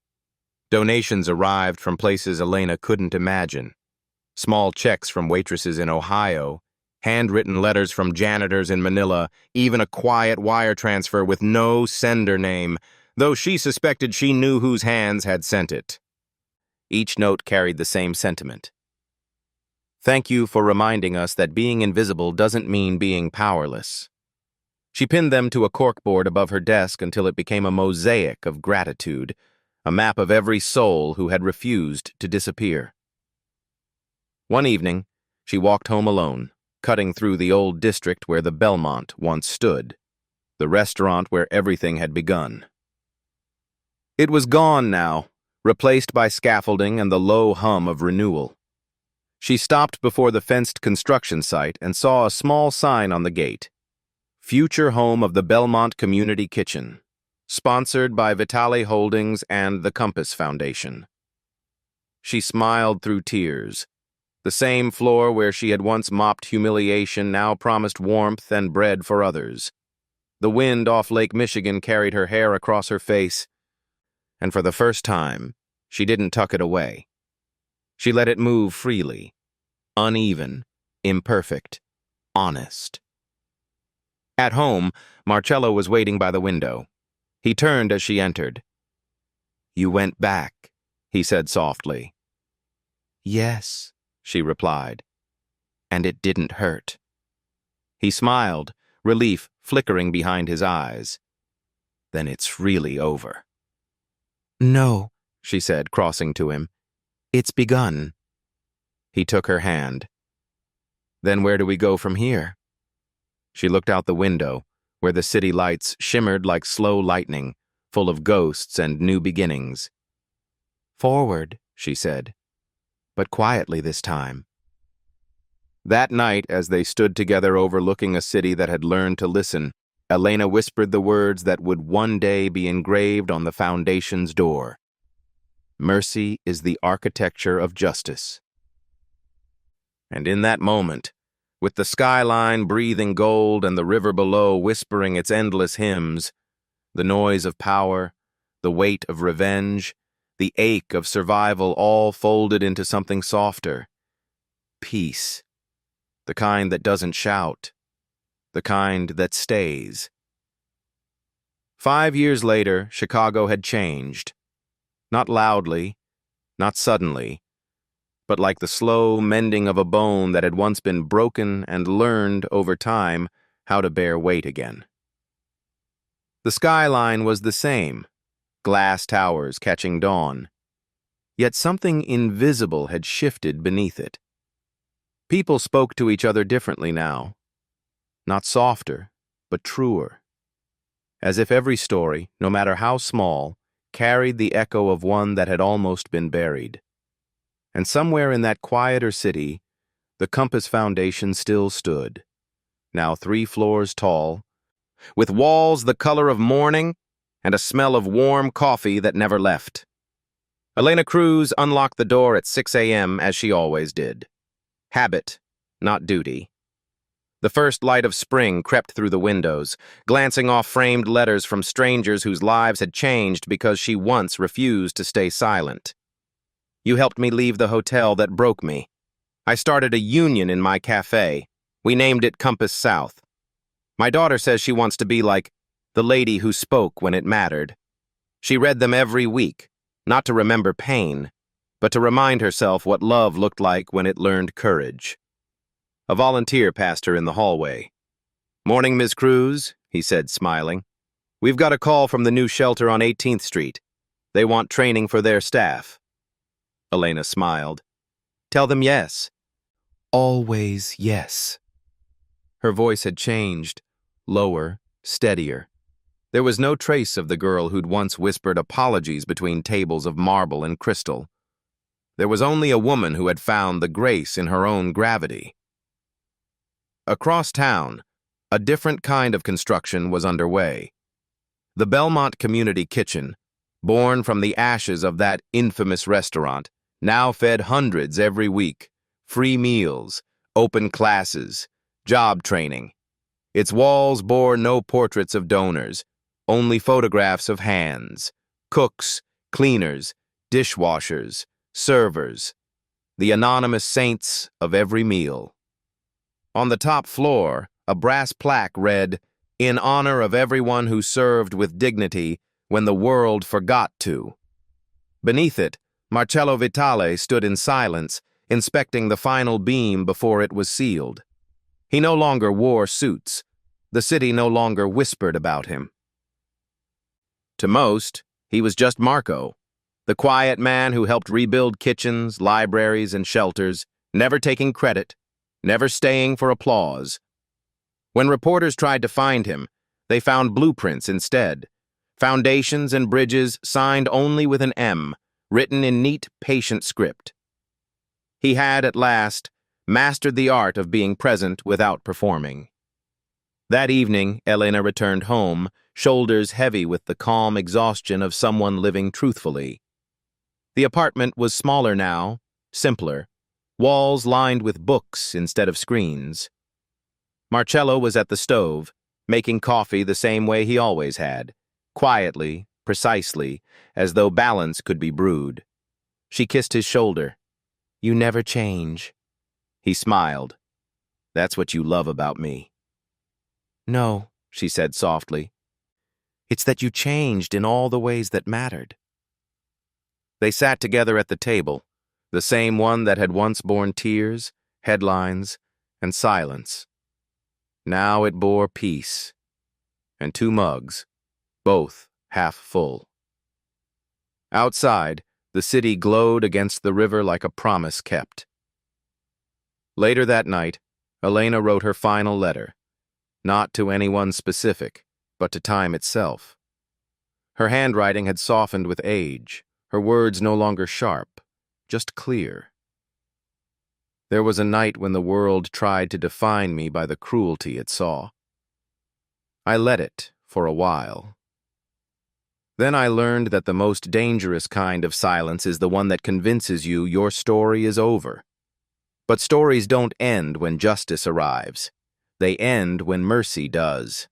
A: Donations arrived from places Elena couldn't imagine. Small checks from waitresses in Ohio, handwritten letters from janitors in Manila, even a quiet wire transfer with no sender name, though she suspected she knew whose hands had sent it. Each note carried the same sentiment. Thank you for reminding us that being invisible doesn't mean being powerless. She pinned them to a corkboard above her desk until it became a mosaic of gratitude, a map of every soul who had refused to disappear. One evening, she walked home alone, cutting through the old district where the Belmont once stood, the restaurant where everything had begun. It was gone now, replaced by scaffolding and the low hum of renewal. She stopped before the fenced construction site and saw a small sign on the gate. Future home of the Belmont Community Kitchen, sponsored by Vitale Holdings and the Compass Foundation. She smiled through tears. The same floor where she had once mopped humiliation now promised warmth and bread for others. The wind off Lake Michigan carried her hair across her face, and for the first time, she didn't tuck it away. She let it move freely, uneven, imperfect, honest. At home, Marcello was waiting by the window. He turned as she entered. You went back, he said softly. Yes, she replied, and it didn't hurt. He smiled, relief flickering behind his eyes. Then it's really over. No, she said, crossing to him. It's begun. He took her hand. Then where do we go from here? She looked out the window, where the city lights shimmered like slow lightning, full of ghosts and new beginnings. Forward, she said, but quietly this time. That night, as they stood together overlooking a city that had learned to listen, Elena whispered the words that would one day be engraved on the foundation's door. Mercy is the architecture of justice. And in that moment, with the skyline breathing gold and the river below whispering its endless hymns, the noise of power, the weight of revenge, the ache of survival all folded into something softer. Peace. The kind that doesn't shout. The kind that stays. 5 years later, Chicago had changed. Not loudly, not suddenly, but like the slow mending of a bone that had once been broken and learned over time how to bear weight again. The skyline was the same, glass towers catching dawn. Yet something invisible had shifted beneath it. People spoke to each other differently now. Not softer, but truer. As if every story, no matter how small, carried the echo of one that had almost been buried. And somewhere in that quieter city, the Compass Foundation still stood, now 3 floors tall, with walls the color of morning and a smell of warm coffee that never left. Elena Cruz unlocked the door at 6 a.m. as she always did. Habit, not duty. The first light of spring crept through the windows, glancing off framed letters from strangers whose lives had changed because she once refused to stay silent. You helped me leave the hotel that broke me. I started a union in my cafe. We named it Compass South. My daughter says she wants to be like the lady who spoke when it mattered. She read them every week, not to remember pain, but to remind herself what love looked like when it learned courage. A volunteer passed her in the hallway. "Morning, Ms. Cruz," he said, smiling. "We've got a call from the new shelter on 18th Street. They want training for their staff." Elena smiled. "Tell them yes." "Always yes." Her voice had changed, lower, steadier. There was no trace of the girl who'd once whispered apologies between tables of marble and crystal. There was only a woman who had found the grace in her own gravity. Across town, a different kind of construction was underway. The Belmont Community Kitchen, born from the ashes of that infamous restaurant, now fed hundreds every week. Free meals, open classes, job training. Its walls bore no portraits of donors, only photographs of hands, cooks, cleaners, dishwashers, servers, the anonymous saints of every meal. On the top floor, a brass plaque read, "In honor of everyone who served with dignity when the world forgot to." Beneath it, Marcello Vitale stood in silence, inspecting the final beam before it was sealed. He no longer wore suits. The city no longer whispered about him. To most, he was just Marco, the quiet man who helped rebuild kitchens, libraries, and shelters, never taking credit, never staying for applause. When reporters tried to find him, they found blueprints instead, foundations and bridges signed only with an M, written in neat, patient script. He had, at last, mastered the art of being present without performing. That evening, Elena returned home, shoulders heavy with the calm exhaustion of someone living truthfully. The apartment was smaller now, simpler, walls lined with books instead of screens. Marcello was at the stove, making coffee the same way he always had, quietly, precisely, as though balance could be brewed. She kissed his shoulder. "You never change." He smiled. "That's what you love about me." "No," she said softly. "It's that you changed in all the ways that mattered." They sat together at the table, the same one that had once borne tears, headlines, and silence. Now it bore peace, and 2 mugs, both half full. Outside, the city glowed against the river like a promise kept. Later that night, Elena wrote her final letter, not to anyone specific, but to time itself. Her handwriting had softened with age, her words no longer sharp, just clear. There was a night when the world tried to define me by the cruelty it saw. I let it for a while. Then I learned that the most dangerous kind of silence is the one that convinces you your story is over. But stories don't end when justice arrives. They end when mercy does.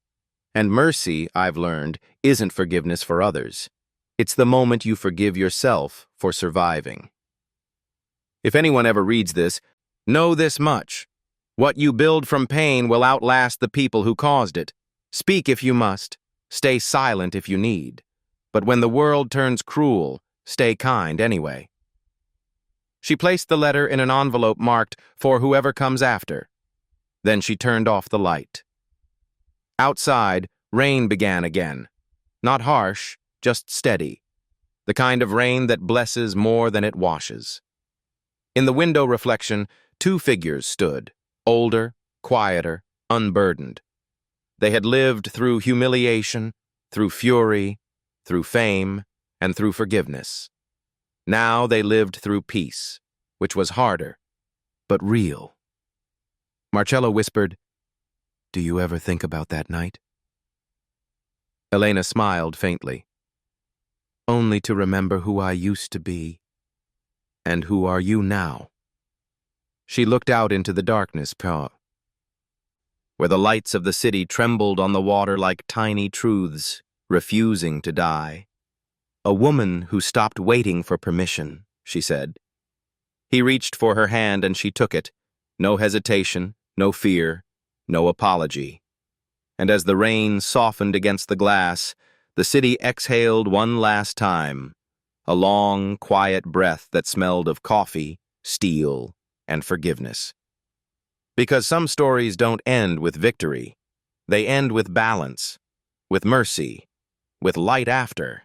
A: And mercy, I've learned, isn't forgiveness for others. It's the moment you forgive yourself for surviving. If anyone ever reads this, know this much. What you build from pain will outlast the people who caused it. Speak if you must. Stay silent if you need. But when the world turns cruel, stay kind anyway. She placed the letter in an envelope marked, "For whoever comes after." Then she turned off the light. Outside, rain began again. Not harsh, just steady. The kind of rain that blesses more than it washes. In the window reflection, 2 figures stood, older, quieter, unburdened. They had lived through humiliation, through fury, through fame, and through forgiveness. Now they lived through peace, which was harder, but real. Marcello whispered, "Do you ever think about that night?" Elena smiled faintly. "Only to remember who I used to be. And who are you now?" She looked out into the darkness. where the lights of the city trembled on the water like tiny truths, refusing to die. "A woman who stopped waiting for permission," she said. He reached for her hand and she took it. No hesitation, no fear, no apology. And as the rain softened against the glass, the city exhaled one last time, a long, quiet breath that smelled of coffee, steel, and forgiveness. Because some stories don't end with victory. They end with balance, with mercy, with light after.